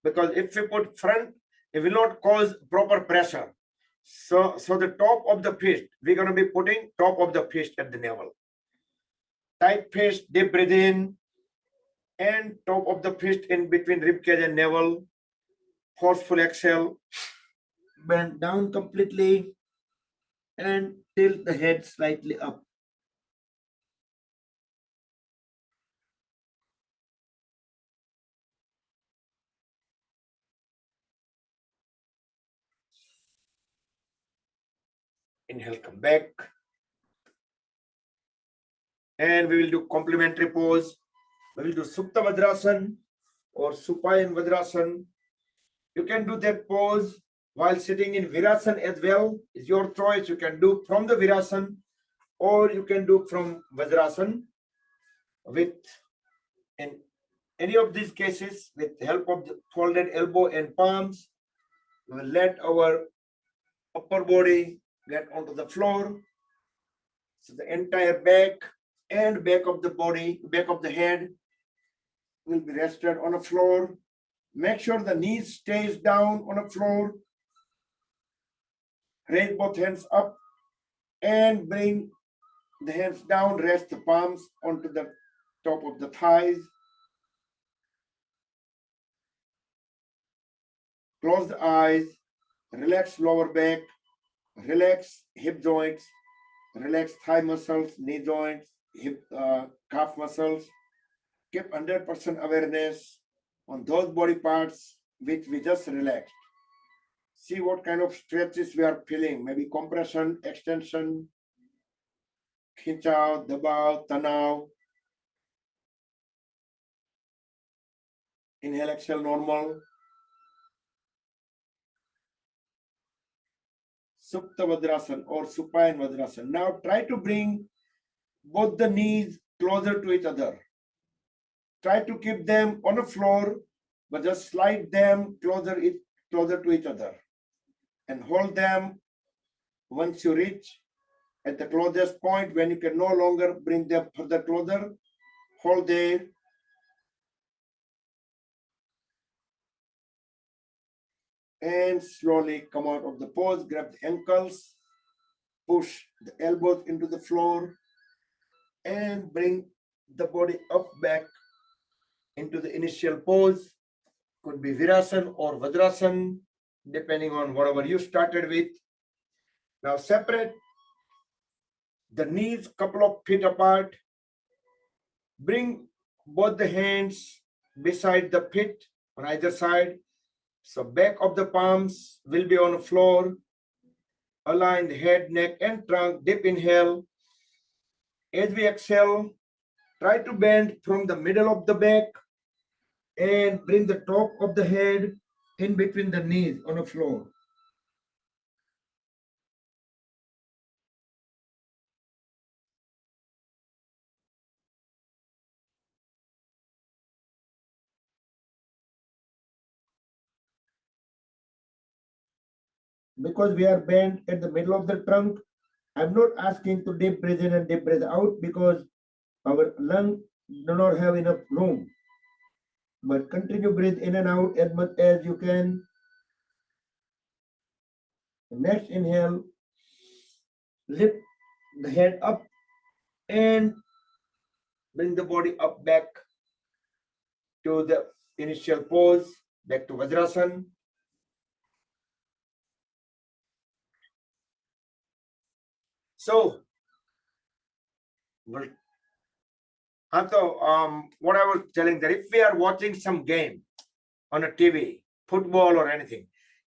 Because if we put front, it will not cause proper pressure. So the top of the fist, we're going to be putting top of the fist at the navel. Tight fist, deep breathe in, and top of the fist in between ribcage and navel. Forceful exhale. Bend down completely and tilt the head slightly up. Inhale, come back. And we will do complementary pose. We will do Supta Vajrasana or Supine Vajrasana. You can do that pose while sitting in Virasana as well. It's your choice. You can do from the Virasana or you can do from Vajrasana. With in any of these cases, with the help of the folded elbow and palms, we will let our upper body get onto the floor. So the entire back and back of the body, back of the head will be rested on the floor. Make sure the knees stays down on the floor. Raise both hands up and bring the hands down. Rest the palms onto the top of the thighs. Close the eyes. Relax lower back. Relax hip joints. Relax thigh muscles, knee joints, hip, calf muscles. Keep 100% awareness on those body parts which we just relaxed. See what kind of stretches we are feeling. Maybe compression, extension, खिंचाव, दबाव, तनाव. Inhale, exhale, normal. Supta Vajrasana or Supine Vajrasana. Now try to bring both the knees closer to each other. Try to keep them on the floor, but just slide them closer to each other. And hold them once you reach at the closest point. When you can no longer bring them further closer, hold there. And slowly come out of the pose, grab the ankles, push the elbows into the floor, and bring the body up back into the initial pose. Could be Virasana or Vajrasana, depending on whatever you started with. Now separate the knees couple of feet apart. Bring both the hands beside the feet on either side. So back of the palms will be on the floor. Align the head, neck, and trunk. Deep inhale. As we exhale, try to bend from the middle of the back and bring the top of the head in between the knees on the floor. Because we are bent at the middle of the trunk, I'm not asking to deep breathe in and deep breathe out because our lungs do not have enough room. But continue breathe in and out as much as you can. Next inhale, lift the head up and bring the body up back to the initial pose, back to Vajrasana. So, what I was telling that if we are watching some game on a TV, football or anything,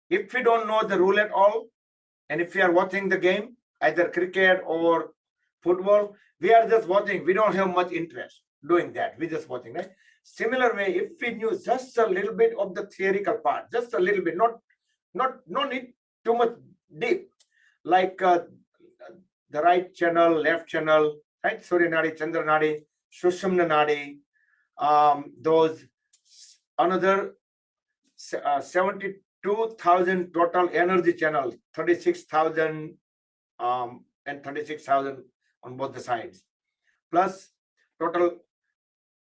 if we don't know the rule at all, and if we are watching the game, either cricket or football, we are just watching. We don't have much interest doing that. We're just watching, right? Similar way, if we knew just a little bit of the theoretical part, just a little bit, no need too much deep, like the right channel, left channel, right? Surya Nadi, Chandra Nadi, Sushumna Nadi, those another 72,000 total energy channels, 36,000 and 36,000 on both the sides, plus total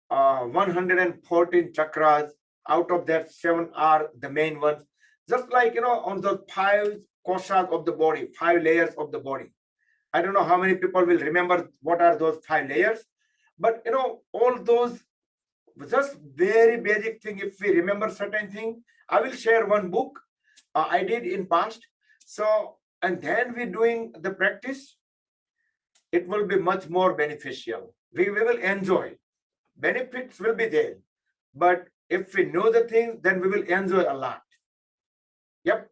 114 chakras. Out of that, 7 are the main ones. Just like, on the 5 koshas of the body, 5 layers of the body. I don't know how many people will remember what are those 5 layers, but all those just very basic thing. If we remember certain thing, I will share one book I did in past. So, and then we doing the practice, it will be much more beneficial. We will enjoy. Benefits will be there, but if we know the thing, then we will enjoy a lot. Yep.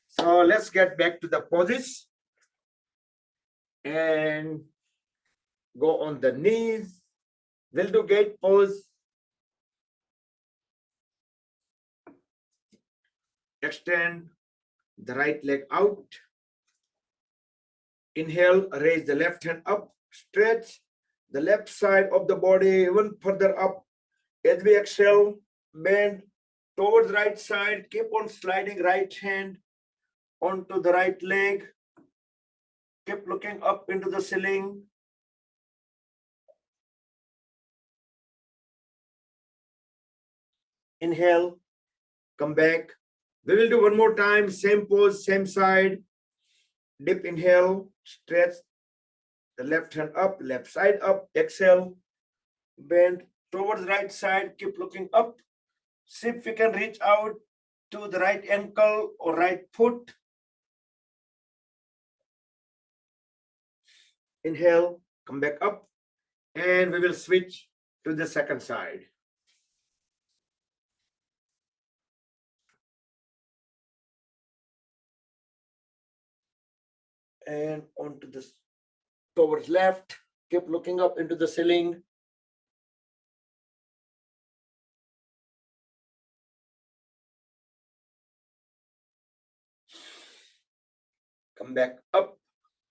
So let's get back to the poses and go on the knees. We'll do gate pose. Extend the right leg out. Inhale, raise the left hand up, stretch the left side of the body even further up. As we exhale, bend towards right side, keep on sliding right hand onto the right leg. Keep looking up into the ceiling. Inhale, come back. We will do one more time, same pose, same side. Deep inhale, stretch the left hand up, left side up. Exhale, bend towards right side, keep looking up. See if we can reach out to the right ankle or right foot. Inhale, come back up, and we will switch to the second side. And onto the towards left, keep looking up into the ceiling. Come back up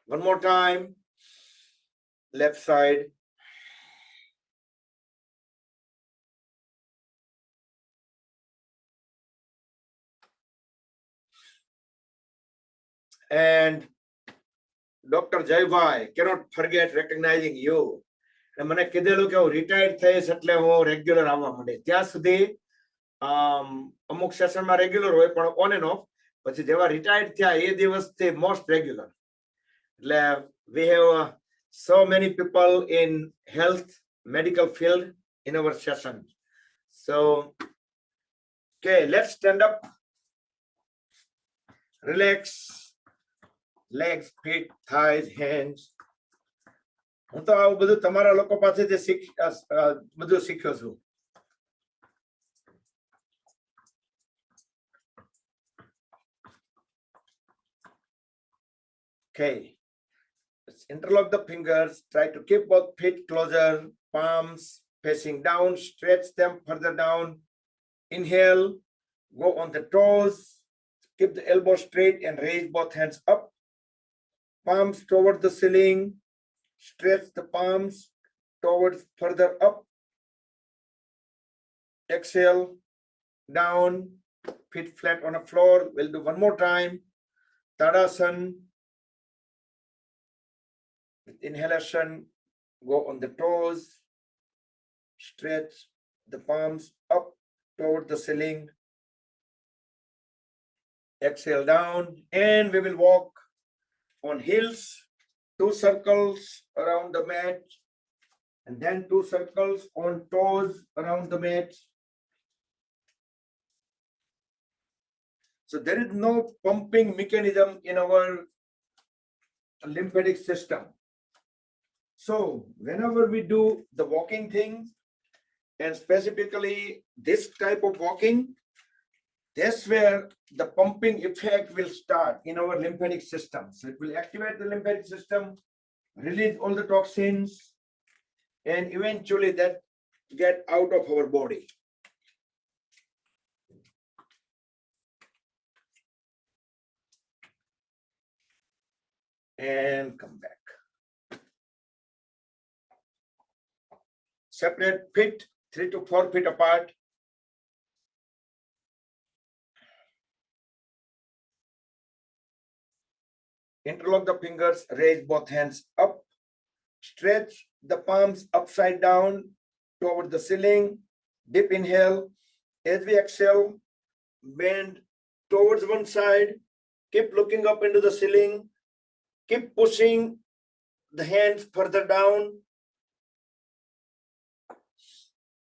one more time. Left side. And Dr. Jaybhai, cannot forget recognizing you. મને કીધેલું કે હું retired થઈશ એટલે હું regular આવવા માંડે. ત્યાં સુધી અમુક સેશનમાં રેગ્યુલર હોય પણ ઓન એન્ડ ઓફ. પછી જેવા રિટાયર્ડ થયા એ દિવસથી મોસ્ટ રેગ્યુલર. એટલે we have so many people in health medical field in our session. So, okay, let's stand up. Relax. legs, feet, thighs, hands. હું તો આવું બધું તમારા લોકો પાસેથી બધું શીખ્યો છું. Okay. Let's interlock the fingers. Try to keep both feet closer, palms facing down. Stretch them further down. Inhale. Go on the toes. Keep the elbow straight and raise both hands up. Palms toward the ceiling. Stretch the palms towards further up. Exhale. Down. Feet flat on the floor. We'll do one more time. Tadasana. With inhalation, go on the toes. Stretch the palms up toward the ceiling. Exhale down, and we will walk on heels, 2 circles around the mat, and then 2 circles on toes around the mat. So there is no pumping mechanism in our lymphatic system. So whenever we do the walking thing, and specifically this type of walking, that's where the pumping effect will start in our lymphatic system. So it will activate the lymphatic system, release all the toxins, and eventually that get out of our body. And come back. Separate feet 3 to 4 feet apart. Interlock the fingers, raise both hands up. Stretch the palms upside down toward the ceiling. Deep inhale. As we exhale, bend towards one side. Keep looking up into the ceiling. Keep pushing the hands further down.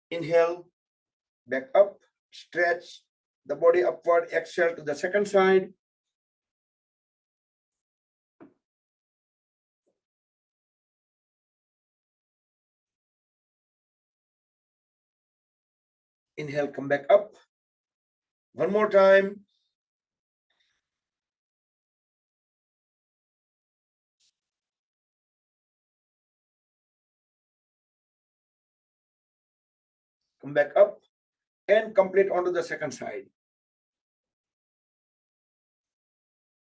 Inhale, back up, stretch the body upward, exhale to the second side. Inhale, come back up. One more time. Come back up and complete onto the second side.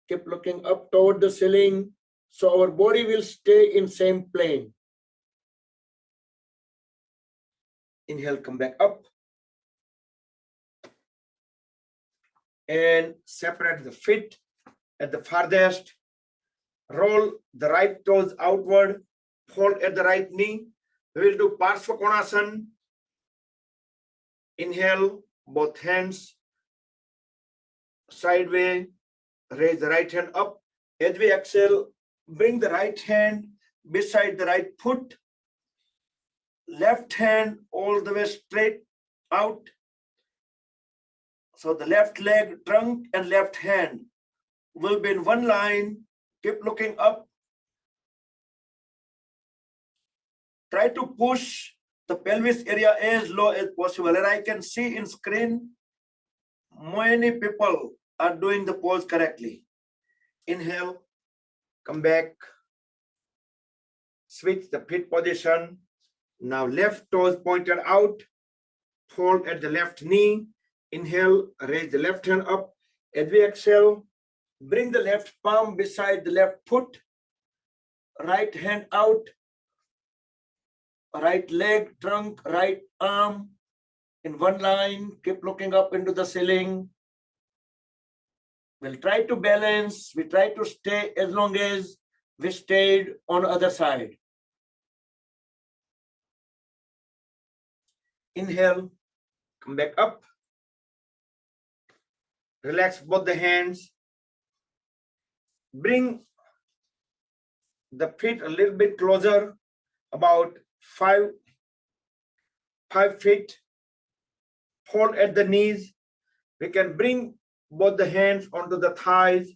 Keep looking up toward the ceiling so our body will stay in same plane. Inhale, come back up. And separate the feet at the farthest. Roll the right toes outward. Hold at the right knee. We will do Parshva Konasana. Inhale, both hands sideways. Raise the right hand up. As we exhale, bring the right hand beside the right foot. Left hand all the way straight out. So the left leg, trunk, and left hand will be in one line. Keep looking up. Try to push the pelvis area as low as possible. And I can see in screen, many people are doing the pose correctly. Inhale, come back. Switch the feet position. Now left toes pointed out. Hold at the left knee. Inhale, raise the left hand up. As we exhale, bring the left palm beside the left foot. Right hand out. Right leg, trunk, right arm in one line. Keep looking up into the ceiling. We'll try to balance. We try to stay as long as we stayed on the other side. Inhale, come back up. Relax both the hands. Bring the feet a little bit closer, about 5 feet. Hold at the knees. We can bring both the hands onto the thighs.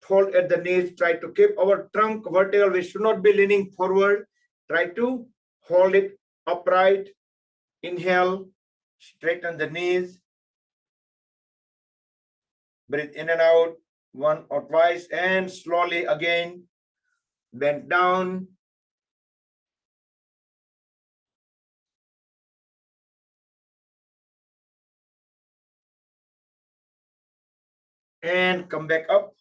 fold at the knees. Try to keep our trunk vertical. We should not be leaning forward. Try to hold it upright. Inhale, straighten the knees. Breathe in and out 1 or twice, and slowly again bend down. And come back up.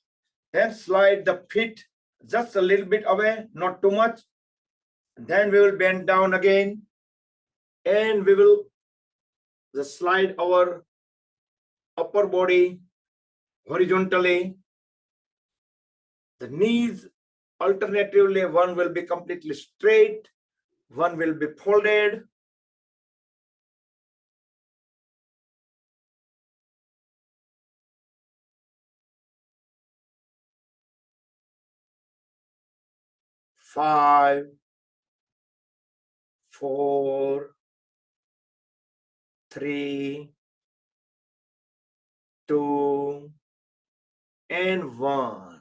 Then slide the feet just a little bit away, not too much. Then we will bend down again, and we will just slide our upper body horizontally. The knees alternatively, one will be completely straight, one will be folded. Five, 4, 3, 2, and 1.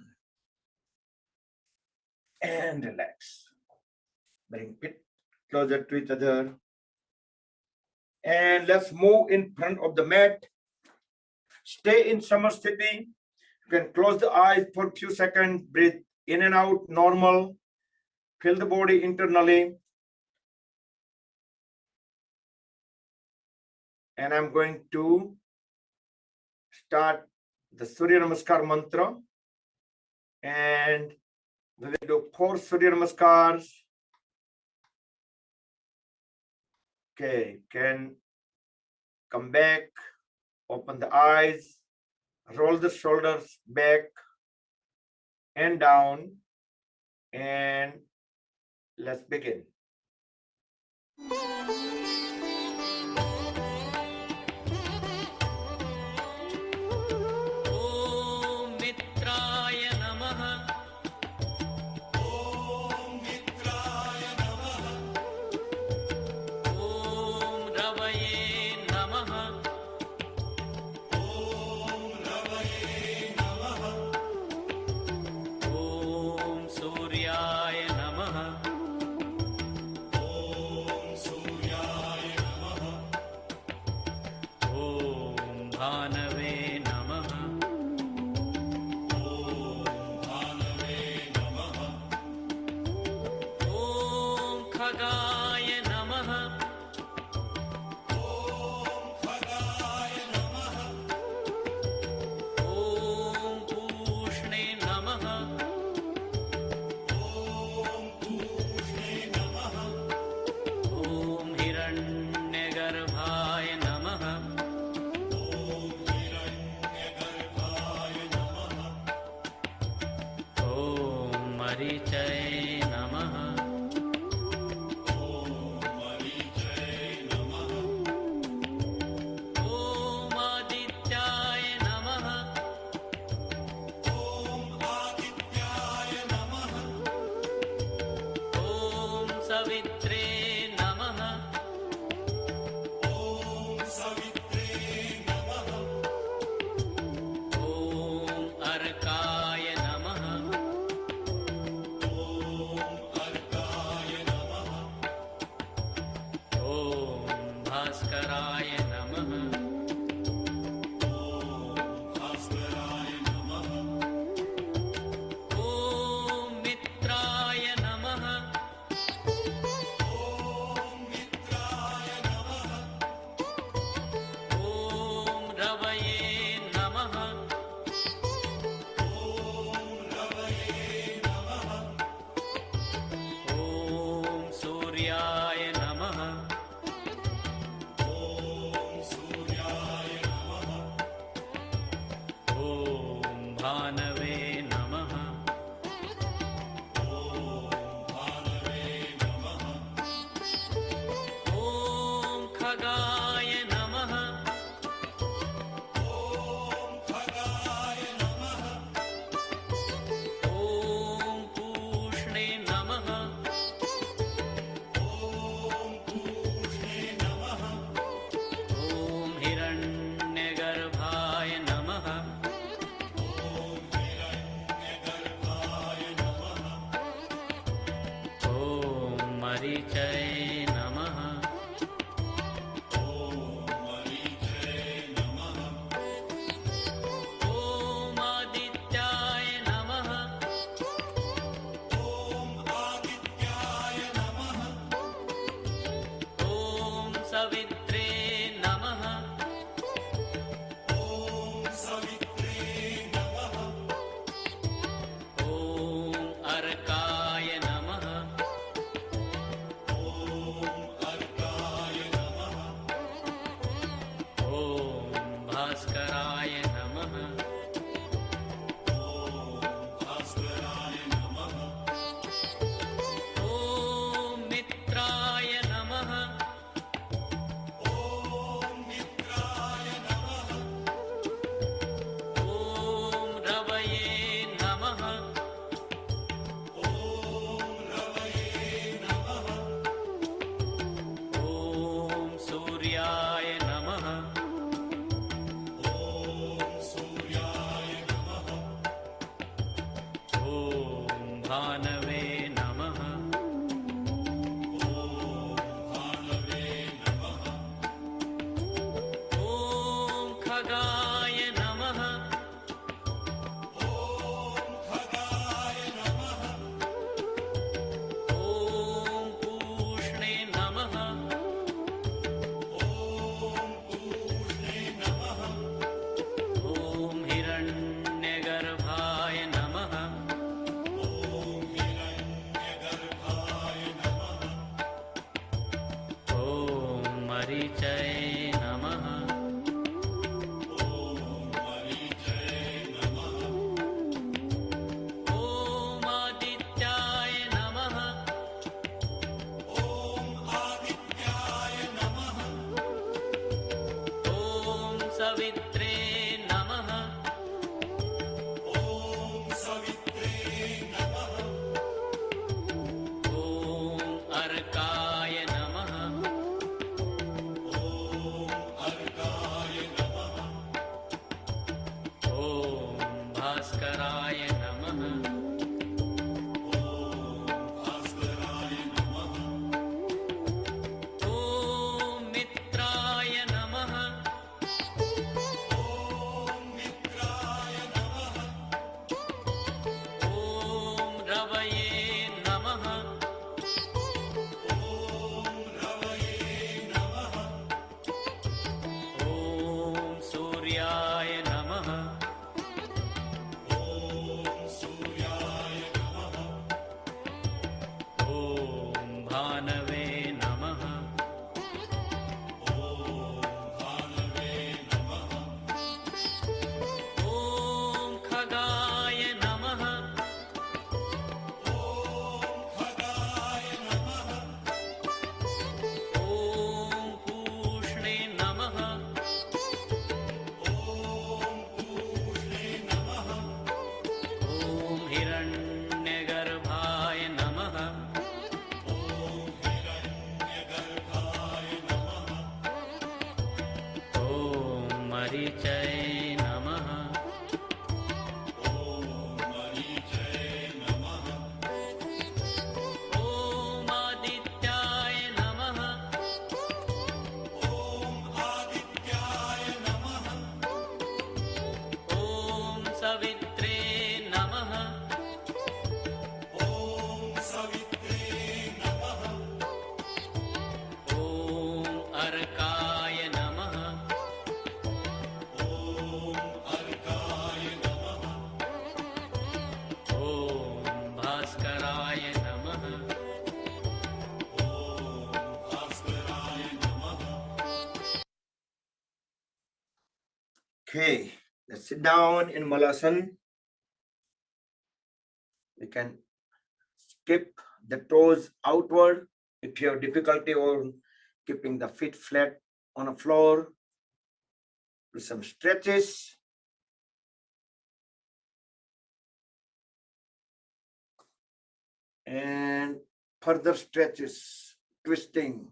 And relax. Bring it closer to each other. And let's move in front of the mat. Stay in Samasthiti. You can close the eyes for a few seconds. Breathe in and out normal. Feel the body internally. And I'm going to start the Surya Namaskar mantra. And we will do 4 Surya Namaskars. Okay, can come back, open the eyes, roll the shoulders back and down, and let's begin. सवित्रे नमः ॐ सवित्रे नमः ॐ अर्काय नमः ॐ अर्काय नमः ॐ भास्कराय नमः ॐ भास्कराय नमः ॐ मित्राय नमः ॐ मित्राय नमः ॐ रवये नमः ॐ रवये नमः ॐ सूर्याय नमः ॐ सूर्याय नमः ॐ भानवे नमः ॐ भानवे नमः ॐ खगाय नमः ॐ खगाय नमः ॐ पूष्णे नमः ॐ पूष्णे नमः ॐ हिरण्यगर्भाय नमः ॐ हिरण्यगर्भाय नमः ॐ मरीचये नमः ॐ मरीचये नमः ॐ आदित्याय नमः ॐ आदित्याय नमः ॐ सवित्रे नमः ॐ सवित्रे नमः ॐ अर्काय नमः ॐ अर्काय नमः ॐ भास्कराय नमः ॐ भास्कराय नमः ॐ मित्राय नमः ॐ मित्राय नमः ॐ रवये नमः ॐ रवये नमः ॐ सूर्याय नमः ॐ सूर्याय नमः ॐ भानवे नमः ॐ भानवे नमः ॐ खगाय नमः ॐ खगाय नमः ॐ पूष्णे नमः ॐ पूष्णे नमः ॐ हिरण्यगर्भाय नमः ॐ हिरण्यगर्भाय नमः ॐ मरीचये नमः ॐ मरीचये नमः ॐ आदित्याय नमः ॐ आदित्याय नमः ॐ सवित्रे नमः ॐ सवित्रे नमः ॐ अर्काय नमः ॐ अर्काय नमः ॐ भास्कराय नमः ॐ भास्कराय नमः Okay, let's sit down in Malasana. We can skip the toes outward if you have difficulty on keeping the feet flat on the floor. Do some stretches. And further stretches, twisting.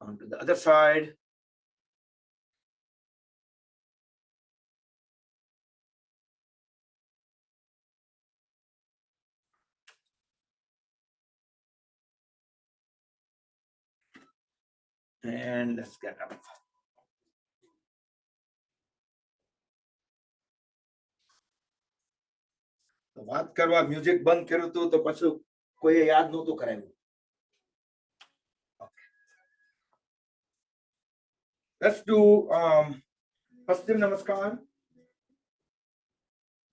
Onto the other side. And let's get up. તો વાત કરવા music બંધ કર્યું હતું તો પછી કોઈએ યાદ નહોતું કરાવ્યું. Let's do Paschim Namaskar.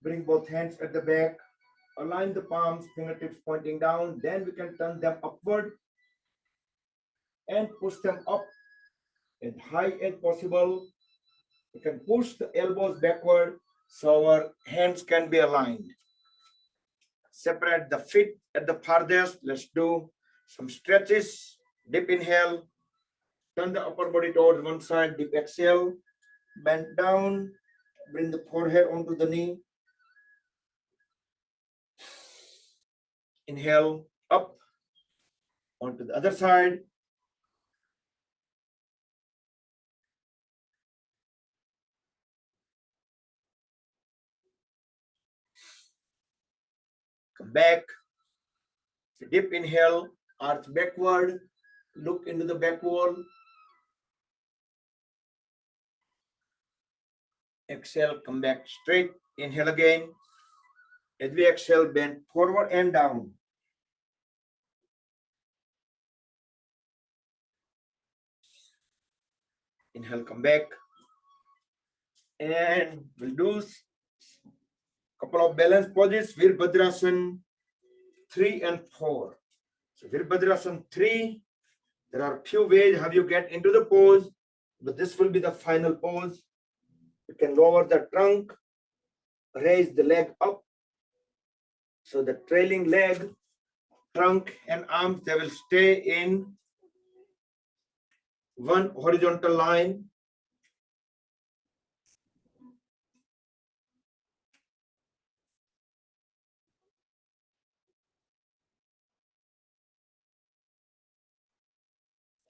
Bring both hands at the back. Align the palms, fingertips pointing down. Then we can turn them upward and push them up as high as possible. We can push the elbows backward so our hands can be aligned. Separate the feet at the farthest. Let's do some stretches. Deep inhale. Turn the upper body towards one side. Deep exhale. Bend down. Bring the forehead onto the knee. Inhale up onto the other side. Come back. Deep inhale, arch backward, look into the back wall. Exhale, come back straight. Inhale again. As we exhale, bend forward and down. Inhale, come back. And we'll do couple of balance poses. Virabhadrasana 3 and 4. So Virabhadrasana 3, there are few ways how you get into the pose, but this will be the final pose. You can lower the trunk, raise the leg up. So the trailing leg, trunk and arms, they will stay in one horizontal line.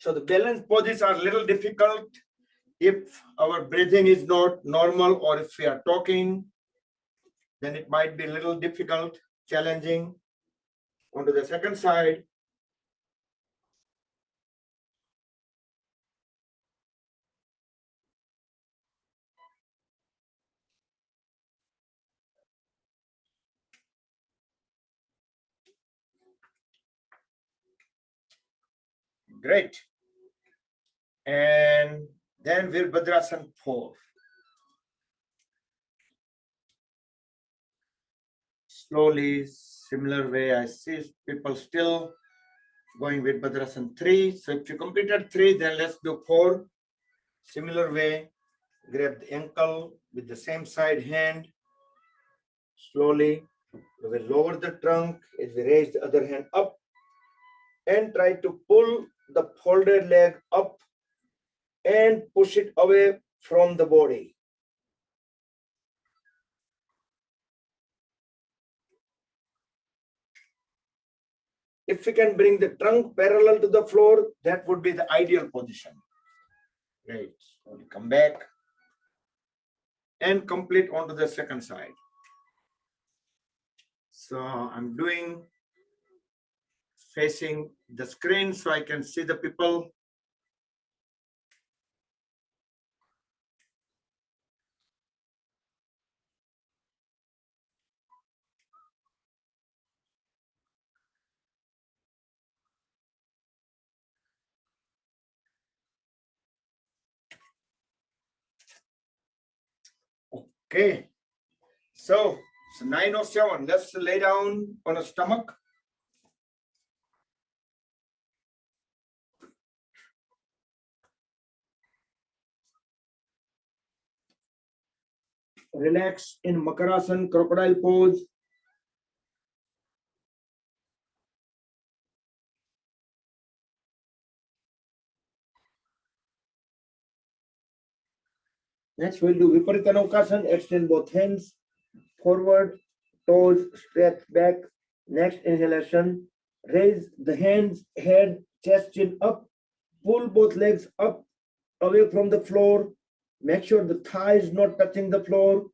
So the balance poses are a little difficult if our breathing is not normal, or if we are talking, then it might be a little difficult, challenging. Onto the second side. Great. And then Virabhadrasana 4. Slowly, similar way, I see people still going with Virabhadrasana 3. So if you completed 3, then let's do 4. Similar way, grab the ankle with the same side hand. Slowly, we will lower the trunk as we raise the other hand up and try to pull the folded leg up and push it away from the body. If we can bring the trunk parallel to the floor, that would be the ideal position. Great. Slowly come back and complete onto the second side. So I'm doing facing the screen so I can see the people. Okay. So 907. Let's lay down on a stomach. Relax in Makarasana, crocodile pose. Next, we'll do Viparita Naukasana. Extend both hands forward, toes stretch back. Next inhalation, raise the hands, head, chest, chin up. Pull both legs up, away from the floor. Make sure the thigh is not touching the floor.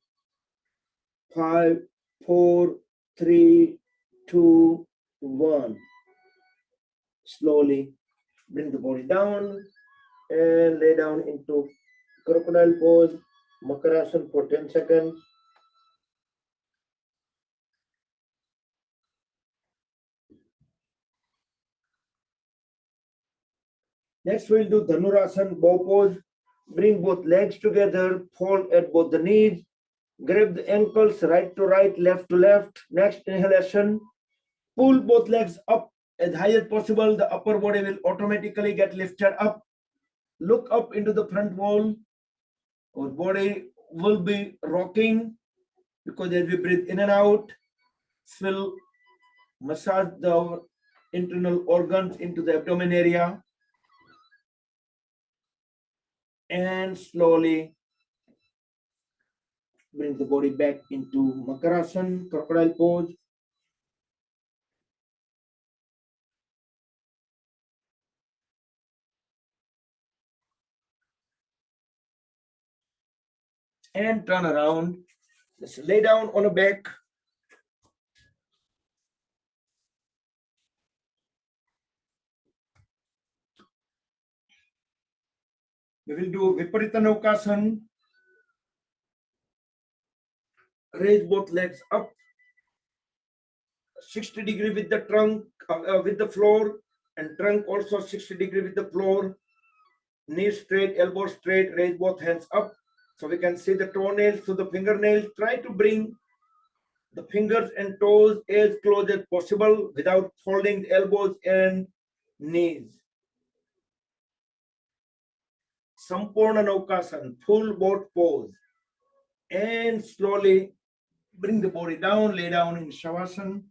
5, 4, 3, 2, 1. Slowly bring the body down and lay down into crocodile pose, Makarasana for 10 seconds. Next, we'll do Dhanurasana, bow pose. Bring both legs together, fold at both the knees, grab the ankles right to right, left to left. Next inhalation, pull both legs up as high as possible. The upper body will automatically get lifted up. Look up into the front wall. Our body will be rocking because as we breathe in and out, this will massage the internal organs into the abdomen area. And slowly bring the body back into Makarasana, crocodile pose. And turn around. Just lay down on a back. We will do Viparita Naukasana. Raise both legs up 60 degree with the trunk, with the floor, and trunk also 60 degree with the floor. Knees straight, elbows straight, raise both hands up so we can see the toenails to the fingernails. Try to bring the fingers and toes as close as possible without folding the elbows and knees. Sampurna Naukasana, full boat pose. And slowly bring the body down, lay down in Shavasana.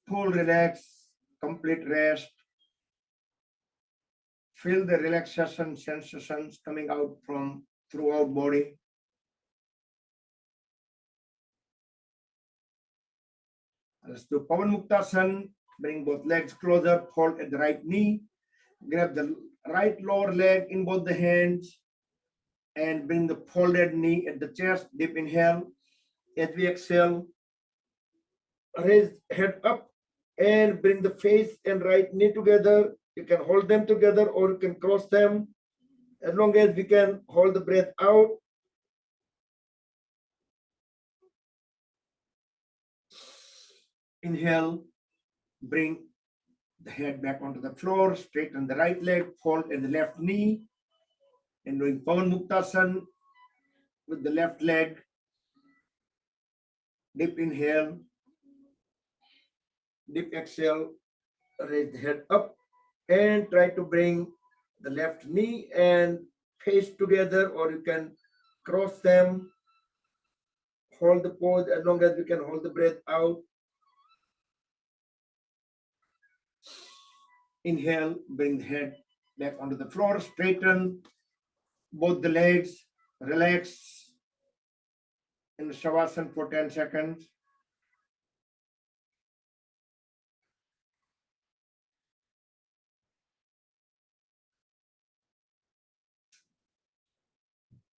Full relax, complete rest. Feel the relaxation sensations coming out from throughout body. Let's do Pavan Muktasana. Bring both legs closer, fold at the right knee. Grab the right lower leg in both the hands and bring the folded knee at the chest. Deep inhale. As we exhale, raise head up and bring the face and right knee together. You can hold them together or you can cross them. As long as we can hold the breath out. Inhale, bring the head back onto the floor, straighten the right leg, fold at the left knee, and doing Pavan Muktasana with the left leg. Deep inhale, deep exhale, raise the head up and try to bring the left knee and face together, or you can cross them. Hold the pose as long as you can hold the breath out. Inhale, bring the head back onto the floor, straighten both the legs, relax in the Shavasana for 10 seconds.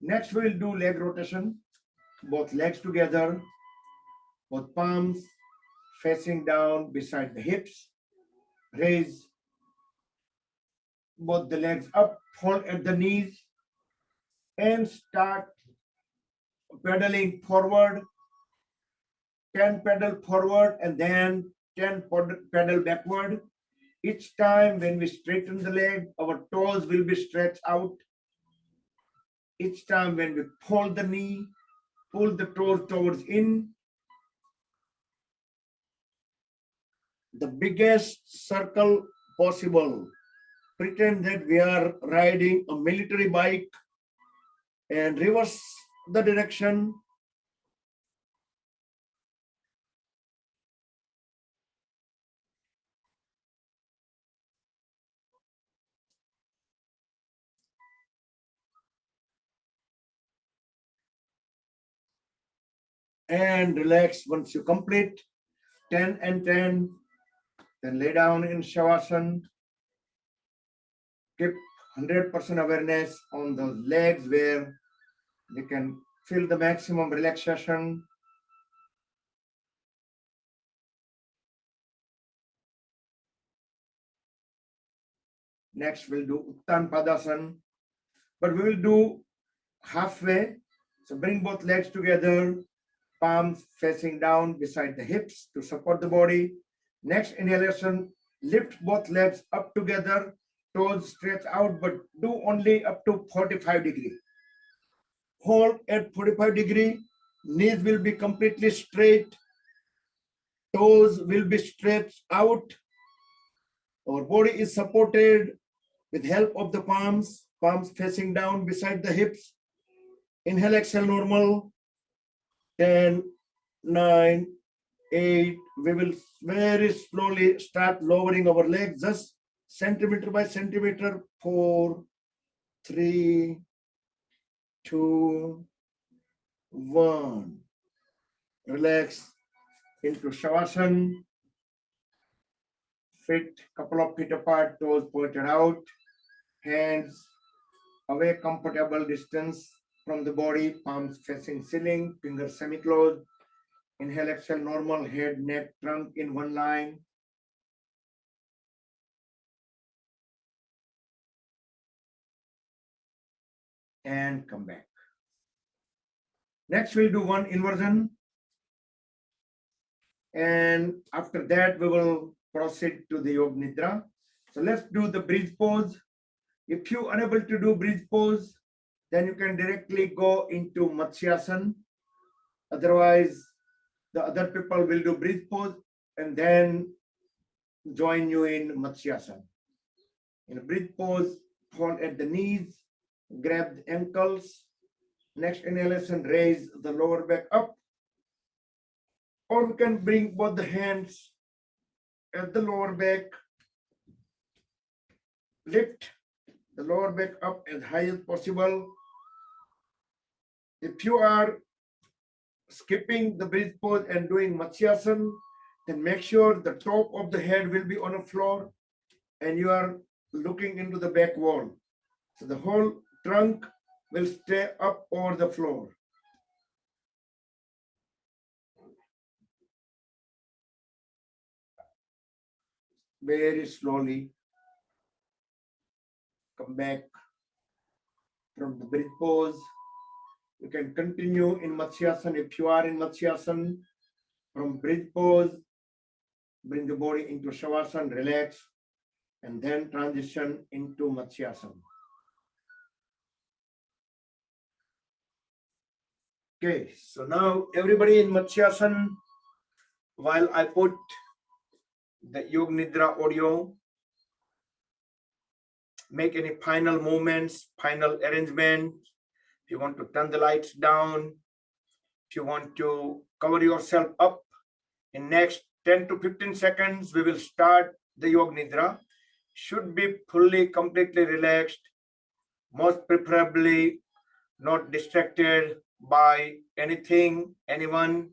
Next, we'll do leg rotation. Both legs together, both palms facing down beside the hips. Raise both the legs up, fold at the knees, and start pedaling forward. 10 pedal forward and then 10 pedal backward. Each time when we straighten the leg, our toes will be stretched out. Each time when we fold the knee, pull the toes towards in. The biggest circle possible. Pretend that we are riding a military bike and reverse the direction. And relax once you complete 10 and 10. Then lay down in Shavasana. Keep 100% awareness on those legs where they can feel the maximum relaxation. Next, we'll do Uttan Padasana, but we will do halfway. So bring both legs together, palms facing down beside the hips to support the body. Next inhalation, lift both legs up together toes stretch out, but do only up to 45 degree. Hold at 45 degree, knees will be completely straight, toes will be stretched out. Our body is supported with help of the palms facing down beside the hips. Inhale, exhale, normal. 10, 9, 8. We will very slowly start lowering our legs, just centimeter by centimeter. 4, 3, 2, 1. Relax into Shavasana. Feet, couple of feet apart, toes pointed out, hands away comfortable distance from the body, palms facing ceiling, fingers semi-closed. Inhale, exhale, normal, head, neck, trunk in one line. And come back. Next, we'll do one inversion. And after that, we will proceed to the Yoga Nidra. So let's do the bridge pose. If you are unable to do bridge pose, then you can directly go into Matsyasana. Otherwise, the other people will do bridge pose and then join you in Matsyasana. In a bridge pose, hold at the knees, grab the ankles. Next inhalation, raise the lower back up. Or we can bring both the hands at the lower back. Lift the lower back up as high as possible. If you are skipping the bridge pose and doing Matsyasana, then make sure the top of the head will be on the floor and you are looking into the back wall. So the whole trunk will stay up over the floor. Very slowly come back from the bridge pose. You can continue in Matsyasana. If you are in Matsyasana, from bridge pose, bring the body into Shavasana, relax, and then transition into Matsyasana. Okay, so now everybody in Matsyasana, while I put the Yoga Nidra audio, make any final movements, final arrangement. If you want to turn the lights down, if you want to cover yourself up, in next 10 to 15 seconds, we will start the Yoga Nidra. Should be fully, completely relaxed, most preferably not distracted by anything, anyone.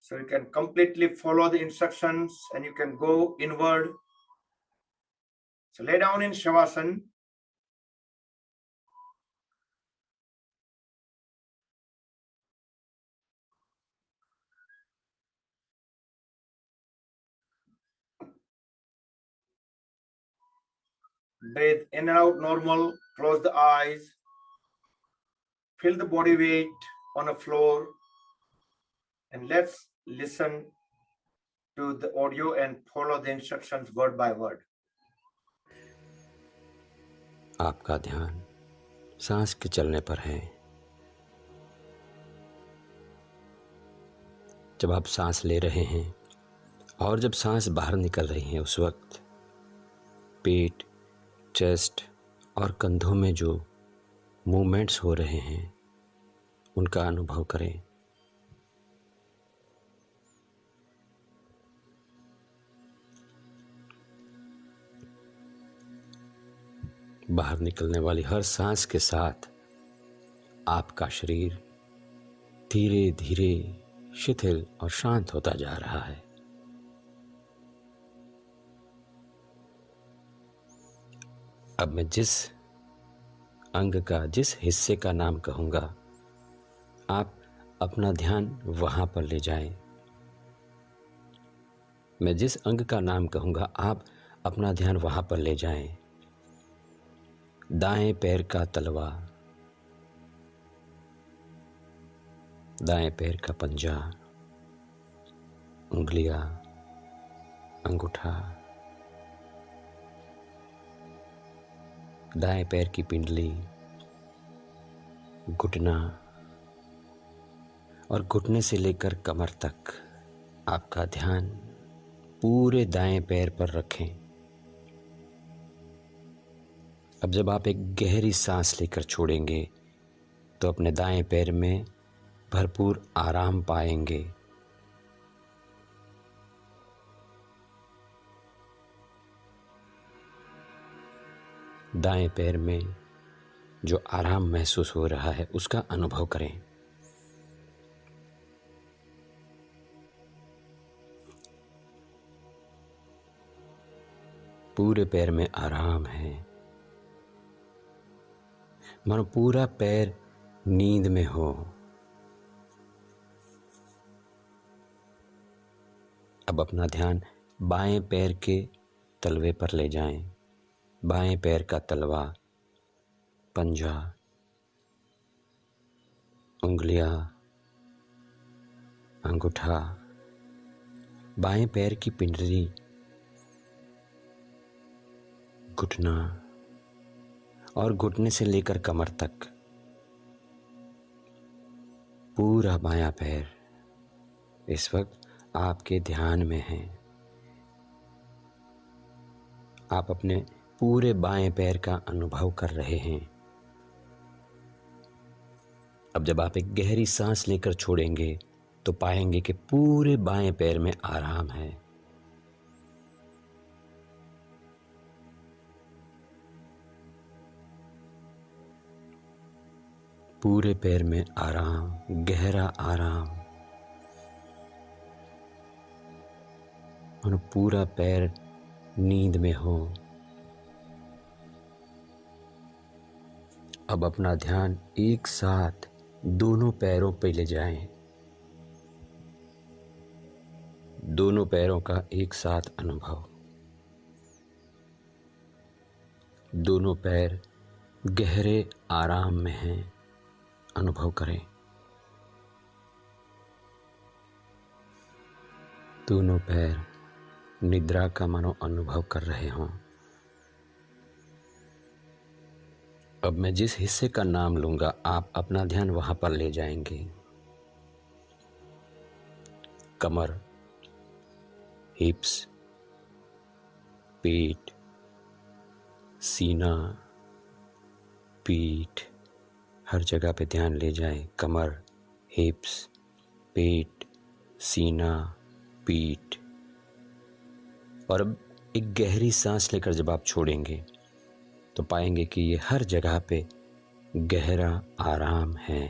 So you can completely follow the instructions and you can go inward. So lay down in Shavasana. Breathe in and out normal, close the eyes. Feel the body weight on the floor. And let's listen to the audio and follow the instructions word by word. आपका ध्यान सांस के चलने पर है। जब आप सांस ले रहे हैं और जब सांस बाहर निकल रही है, उस वक्त पेट, चेस्ट और कंधों में जो मूवमेंट्स हो रहे हैं उनका अनुभव करें। बाहर निकलने वाली हर सांस के साथ आपका शरीर धीरे धीरे शिथिल और शांत होता जा रहा है। अब मैं जिस अंग का, जिस हिस्से का नाम कहूँगा, आप अपना ध्यान वहाँ पर ले जाएं। मैं जिस अंग का नाम कहूँगा, आप अपना ध्यान वहाँ पर ले जाएं। दाएं पैर का तलवा, दाएं पैर का पंजा, उंगलियां, अंगूठा, दाएं पैर की पिंडली, घुटना और घुटने से लेकर कमर तक आपका ध्यान पूरे दाएं पैर पर रखें। अब जब आप एक गहरी सांस लेकर छोड़ेंगे तो अपने दाएं पैर में भरपूर आराम पाएंगे। दाएं पैर में जो आराम महसूस हो रहा है उसका अनुभव करें। पूरे पैर में आराम है, मानो पूरा पैर नींद में हो। अब अपना ध्यान बाएं पैर के तलवे पर ले जाएं। बाएं पैर का तलवा, पंजा, उंगलियां, अंगूठा, बाएं पैर की पिंडली, घुटना और घुटने से लेकर कमर तक पूरा बायां पैर इस वक्त आपके ध्यान में है। आप अपने पूरे बाएं पैर का अनुभव कर रहे हैं। अब जब आप एक गहरी सांस लेकर छोड़ेंगे तो पाएंगे कि पूरे बाएं पैर में आराम है। पूरे पैर में आराम, गहरा आराम, और पूरा पैर नींद में हो। अब अपना ध्यान एक साथ दोनों पैरों पे ले जाएं। दोनों पैरों का एक साथ अनुभव। दोनों पैर गहरे आराम में हैं, अनुभव करें। दोनों पैर निद्रा का मानो अनुभव कर रहे हों। अब मैं जिस हिस्से का नाम लूंगा आप अपना ध्यान वहां पर ले जाएंगे। कमर, हिप्स, पेट, सीना, पीठ, हर जगह पे ध्यान ले जाएं। कमर, हिप्स, पेट, सीना, पीठ। और अब एक गहरी सांस लेकर जब आप छोड़ेंगे तो पाएंगे कि ये हर जगह पे गहरा आराम है,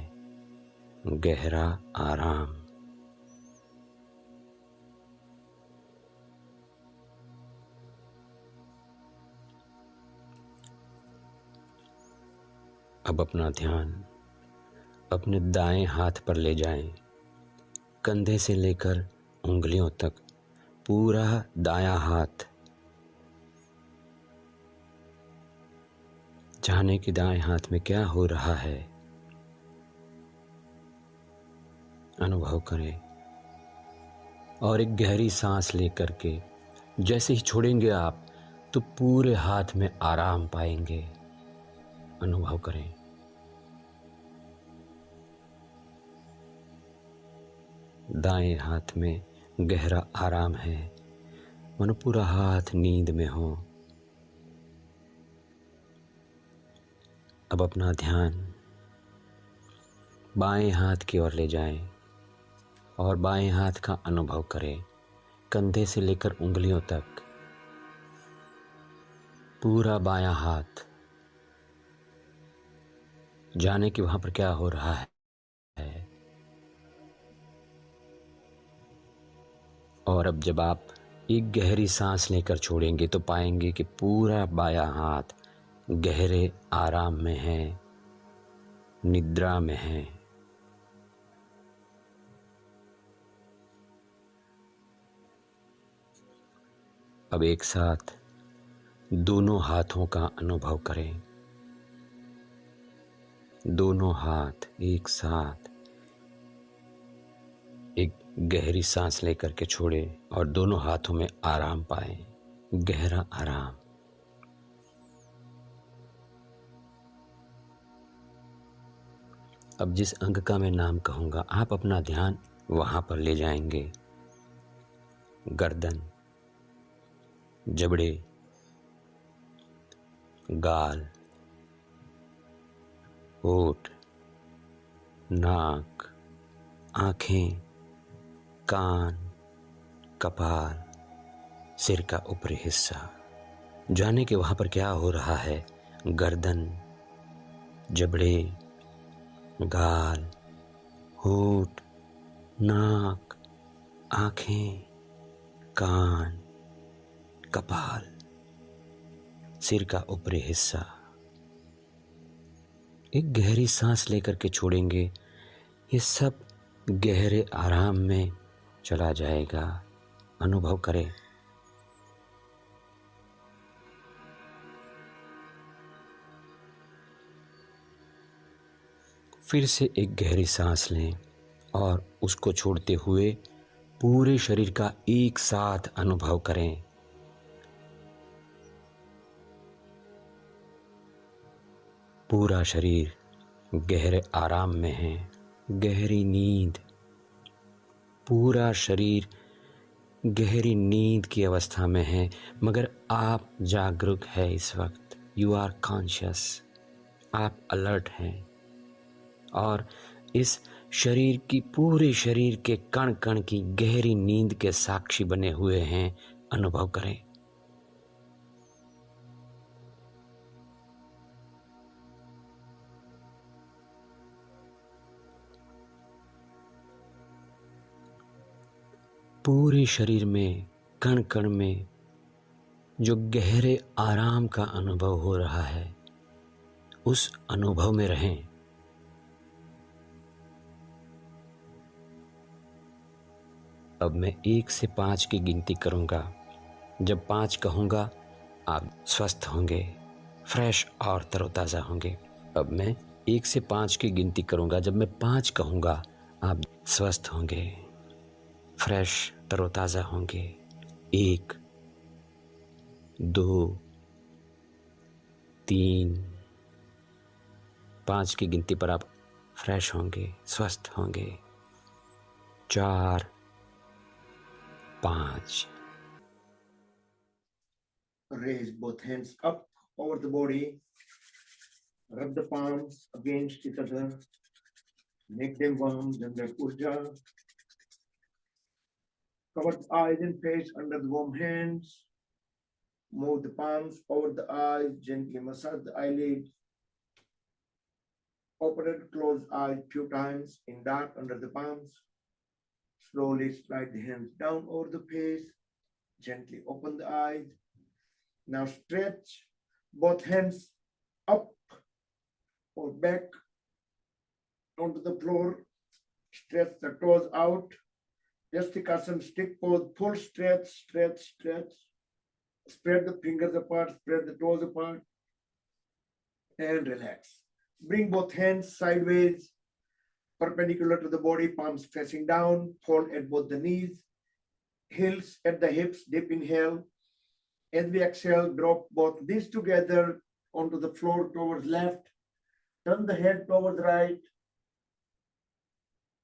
गहरा आराम। अब अपना ध्यान अपने दाएं हाथ पर ले जाएं। कंधे से लेकर उंगलियों तक पूरा दायां हाथ, जाने कि दाएं हाथ में क्या हो रहा है, अनुभव करें। और एक गहरी सांस लेकर के जैसे ही छोड़ेंगे आप तो पूरे हाथ में आराम पाएंगे, अनुभव करें। दाएं हाथ में गहरा आराम है, मानो पूरा हाथ नींद में हो। अब अपना ध्यान बाएं हाथ की ओर ले जाएं और बाएं हाथ का अनुभव करें। कंधे से लेकर उंगलियों तक पूरा बायां हाथ, जाने कि वहां पर क्या हो रहा है। और अब जब आप एक गहरी सांस लेकर छोड़ेंगे तो पाएंगे कि पूरा बायां हाथ गहरे आराम में है, निद्रा में है। अब एक साथ दोनों हाथों का अनुभव करें। दोनों हाथ एक साथ एक गहरी सांस लेकर के छोड़े और दोनों हाथों में आराम पाएं, गहरा आराम। अब जिस अंग का मैं नाम कहूँगा आप अपना ध्यान वहाँ पर ले जाएंगे। गर्दन, जबड़े, गाल, होठ, नाक, आँखें, कान, कपाल, सिर का ऊपरी हिस्सा। जाने के वहाँ पर क्या हो रहा है। गर्दन, जबड़े, गाल, होठ, नाक, आँखें, कान, कपाल, सिर का ऊपरी हिस्सा। एक गहरी सांस लेकर के छोड़ेंगे। ये सब गहरे आराम में चला जाएगा। अनुभव करें। फिर से एक गहरी सांस लें और उसको छोड़ते हुए पूरे शरीर का एक साथ अनुभव करें। पूरा शरीर गहरे आराम में है, गहरी नींद। पूरा शरीर गहरी नींद की अवस्था में है, मगर आप जागरूक है इस वक्त। यू आर कॉन्शियस, आप अलर्ट हैं और इस शरीर की, पूरे शरीर के कण कण की गहरी नींद के साक्षी बने हुए हैं। अनुभव करें। पूरे शरीर में, कण कण में जो गहरे आराम का अनुभव हो रहा है, उस अनुभव में रहें। अब मैं 1 से 5 की गिनती करूंगा। जब 5 कहूंगा आप स्वस्थ होंगे, फ्रेश और तरोताज़ा होंगे। अब मैं 1 से 5 की गिनती करूंगा। जब मैं 5 कहूंगा आप स्वस्थ होंगे, फ्रेश तरोताज़ा होंगे। 1, 2, 3, 5 की गिनती पर आप फ्रेश होंगे, स्वस्थ होंगे। 4, 5। Raise both hands up over the body. Rub the palms against each other. Make them warm. Generate urja. Cover the eyes and face under the warm hands. Move the palms over the eyes. Gently massage the eyelids. Open and close eyes few times in dark under the palms. Slowly slide the hands down over the face. Gently open the eyes. Now stretch both hands up or back onto the floor. Stretch the toes out. Yastikasana stick pose, full stretch, stretch, stretch. Spread the fingers apart, spread the toes apart, and relax. Bring both hands sideways, perpendicular to the body, palms facing down, fold at both the knees, heels at the hips, deep inhale. As we exhale, drop both knees together onto the floor towards left. Turn the head towards right.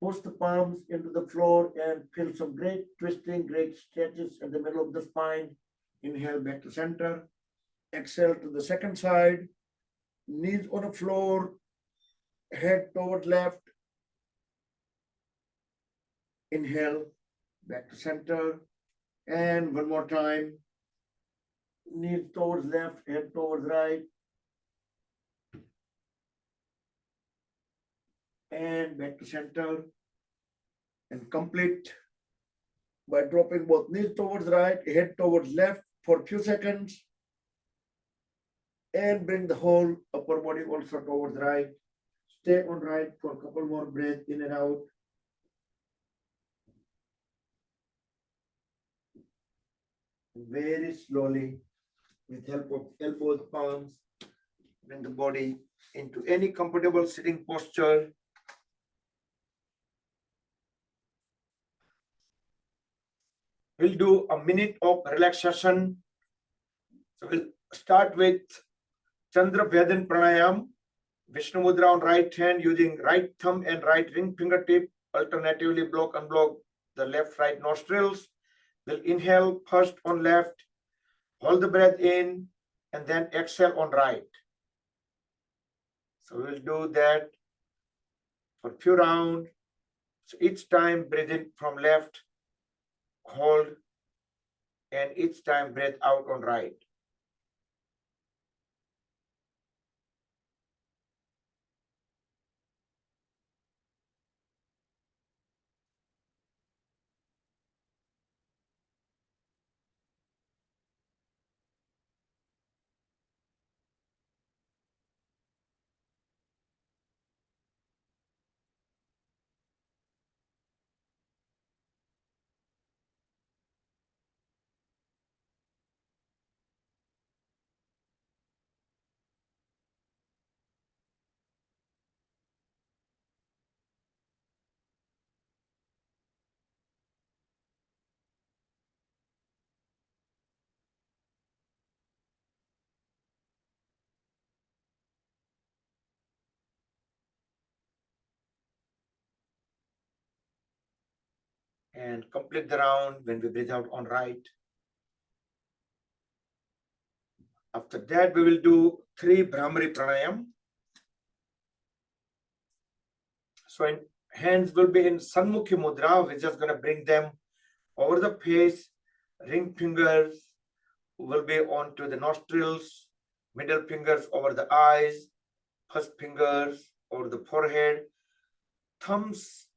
Push the palms into the floor and feel some great twisting, great stretches at the middle of the spine. Inhale back to center. Exhale to the second side. Knees on the floor, head toward left. Inhale back to center. And one more time. Knees towards left, head towards right. And back to center. And complete by dropping both knees towards right, head towards left for a few seconds. And bring the whole upper body also towards right. Stay on right for a couple more breaths in and out. Very slowly, with help of elbows, palms, bring the body into any comfortable sitting posture. We'll do a minute of relaxation. So we'll start with Chandra Vedan Pranayam. Vishnu Mudra on right hand using right thumb and right ring fingertip. Alternatively block, unblock the left, right nostrils. We'll inhale first on left, hold the breath in, and then exhale on right. So we'll do that for a few rounds. So each time breathe in from left, hold, and each time breathe out on right. And complete the round when we breathe out on right. After that, we will do 3 Brahmari Pranayam. So hands will be in Sanmukhi Mudra. We're just going to bring them over the face. Ring fingers will be onto the nostrils, middle fingers over the eyes, first fingers over the forehead. Thumbs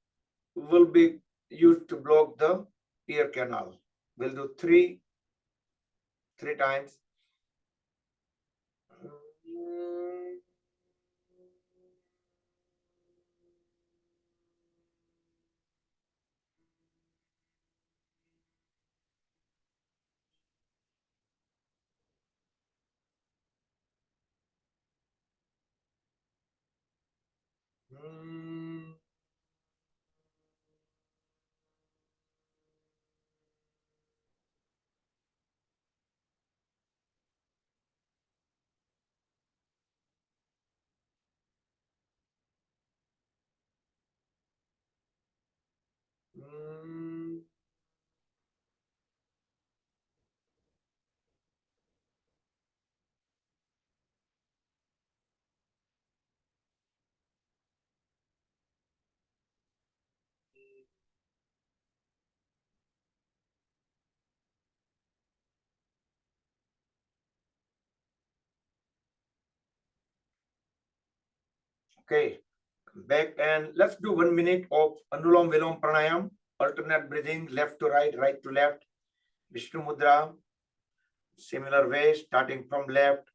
will be used to block the ear canal. We'll do three times. Okay, back and let's do 1 minute of Anulam Vilom Pranayam, alternate breathing, left to right, right to left. Vishnu Mudra, similar way, starting from left.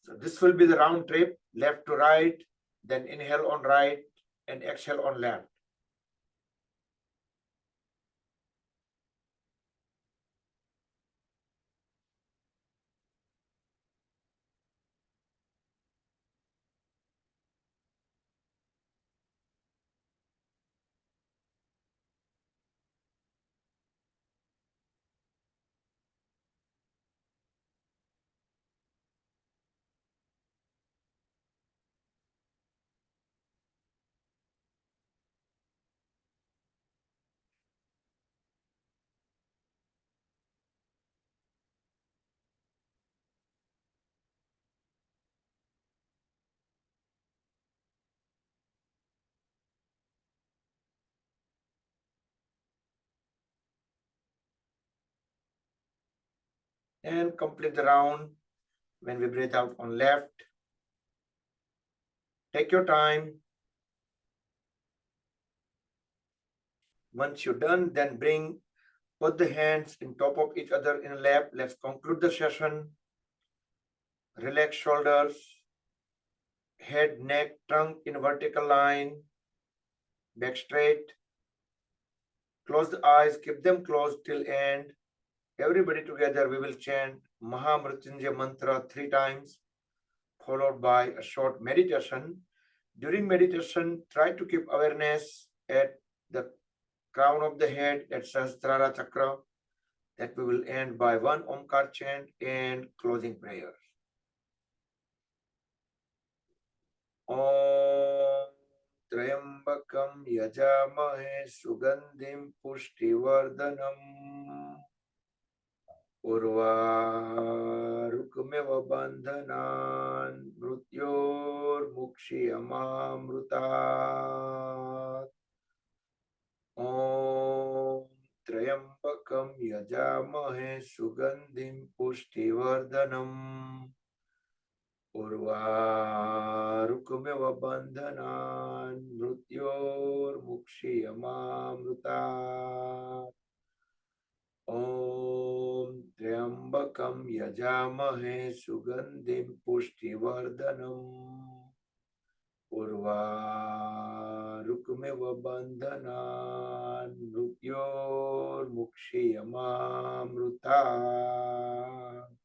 So this will be the round trip, left to right, then inhale on right and exhale on left. And complete the round when we breathe out on left. Take your time. Once you're done, then put the hands in top of each other in lap. Let's conclude the session. Relax shoulders, head, neck, trunk in vertical line, back straight. Close the eyes, keep them closed till end. Everybody together, we will chant Mahamrityunjaya mantra 3 times, followed by a short meditation. During meditation, try to keep awareness at the crown of the head, at Sahasrara Chakra. That we will end by 1 Omkar chant and closing prayer. ॐ त्र्यम्बकं यजामहे सुगन्धिं पुष्टिवर्धनम् उर्वारुकमिव बन्धनान् मृत्योर्मुक्षीयमामृतात् ॐ त्र्यम्बकं यजामहे सुगन्धिं पुष्टिवर्धनम् उर्वारुकमिव बन्धनान् मृत्योर्मुक्षीयमामृतात् ॐ त्र्यम्बकं यजामहे सुगन्धिं पुष्टिवर्धनम् उर्वारुकमिव बन्धनान् मृत्योर्मुक्षीयमामृतात्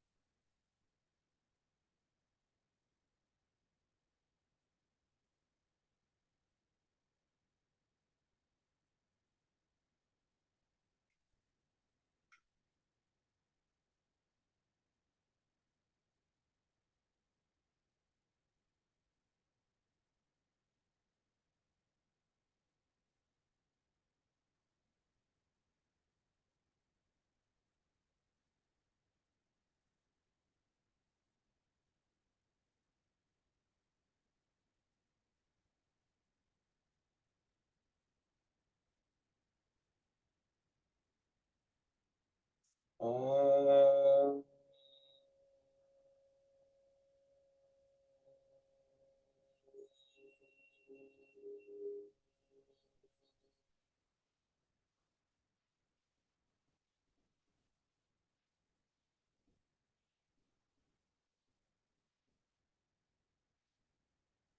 ॐ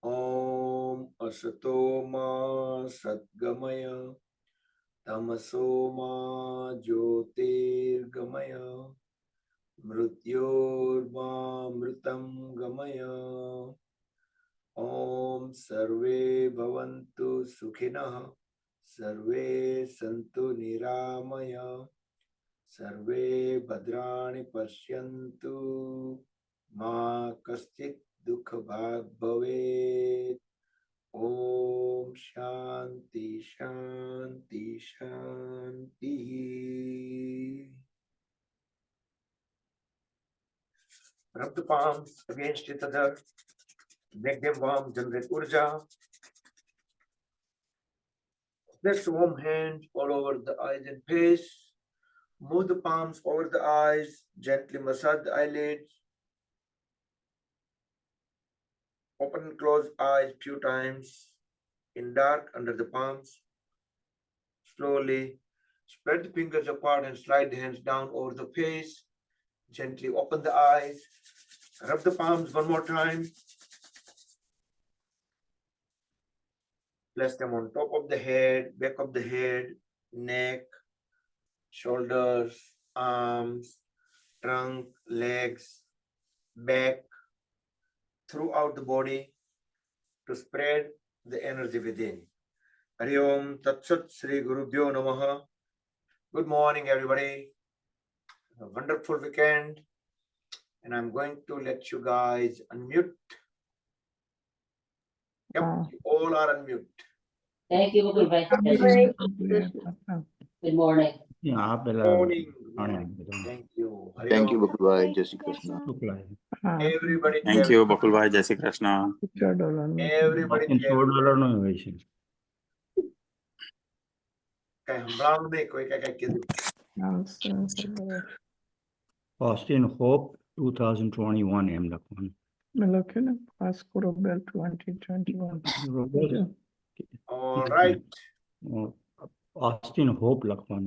ॐ असतो मा सद्गमय तमसो मा ज्योतिर्गमय मृत्योर्मामृतं गमय ॐ सर्वे भवन्तु सुखिनः सर्वे सन्तु निरामय सर्वे भद्राणि पश्यन्तु मा कश्चित् दुःखभाग् भवेत् ॐ शान्ति शान्ति शान्तिः Rub the palms against each other, make them warm, generate urja. Place warm hand all over the eyes and face. Move the palms over the eyes, gently massage the eyelids. Open and close eyes few times in dark under the palms. Slowly spread the fingers apart and slide the hands down over the face. Gently open the eyes. Rub the palms one more time. Place them on top of the head, back of the head, neck, shoulders, arms, trunk, legs, back, throughout the body to spread the energy within. Hari Om Tat Sat Sri Gurubhyo Namaha. Good morning, everybody. A wonderful weekend. And I'm going to let you guys unmute. Yep, you all are unmute. Thank you, Mukul Bhai. Good morning. यहाँ पे Morning. morning. Thank you. Hari Thank you, Om. Bakul Bhai. Jai Shri Krishna. Everybody. Thank you, Bakul Bhai. Jai Shri Krishna. Everybody. $100 નો હોય છે. કઈ સંભળાણું નહીં, કોઈ કઈ કીધું. Austin Hope 2021 એમ લખવાનું. All right. Austin Hope લખવાનું.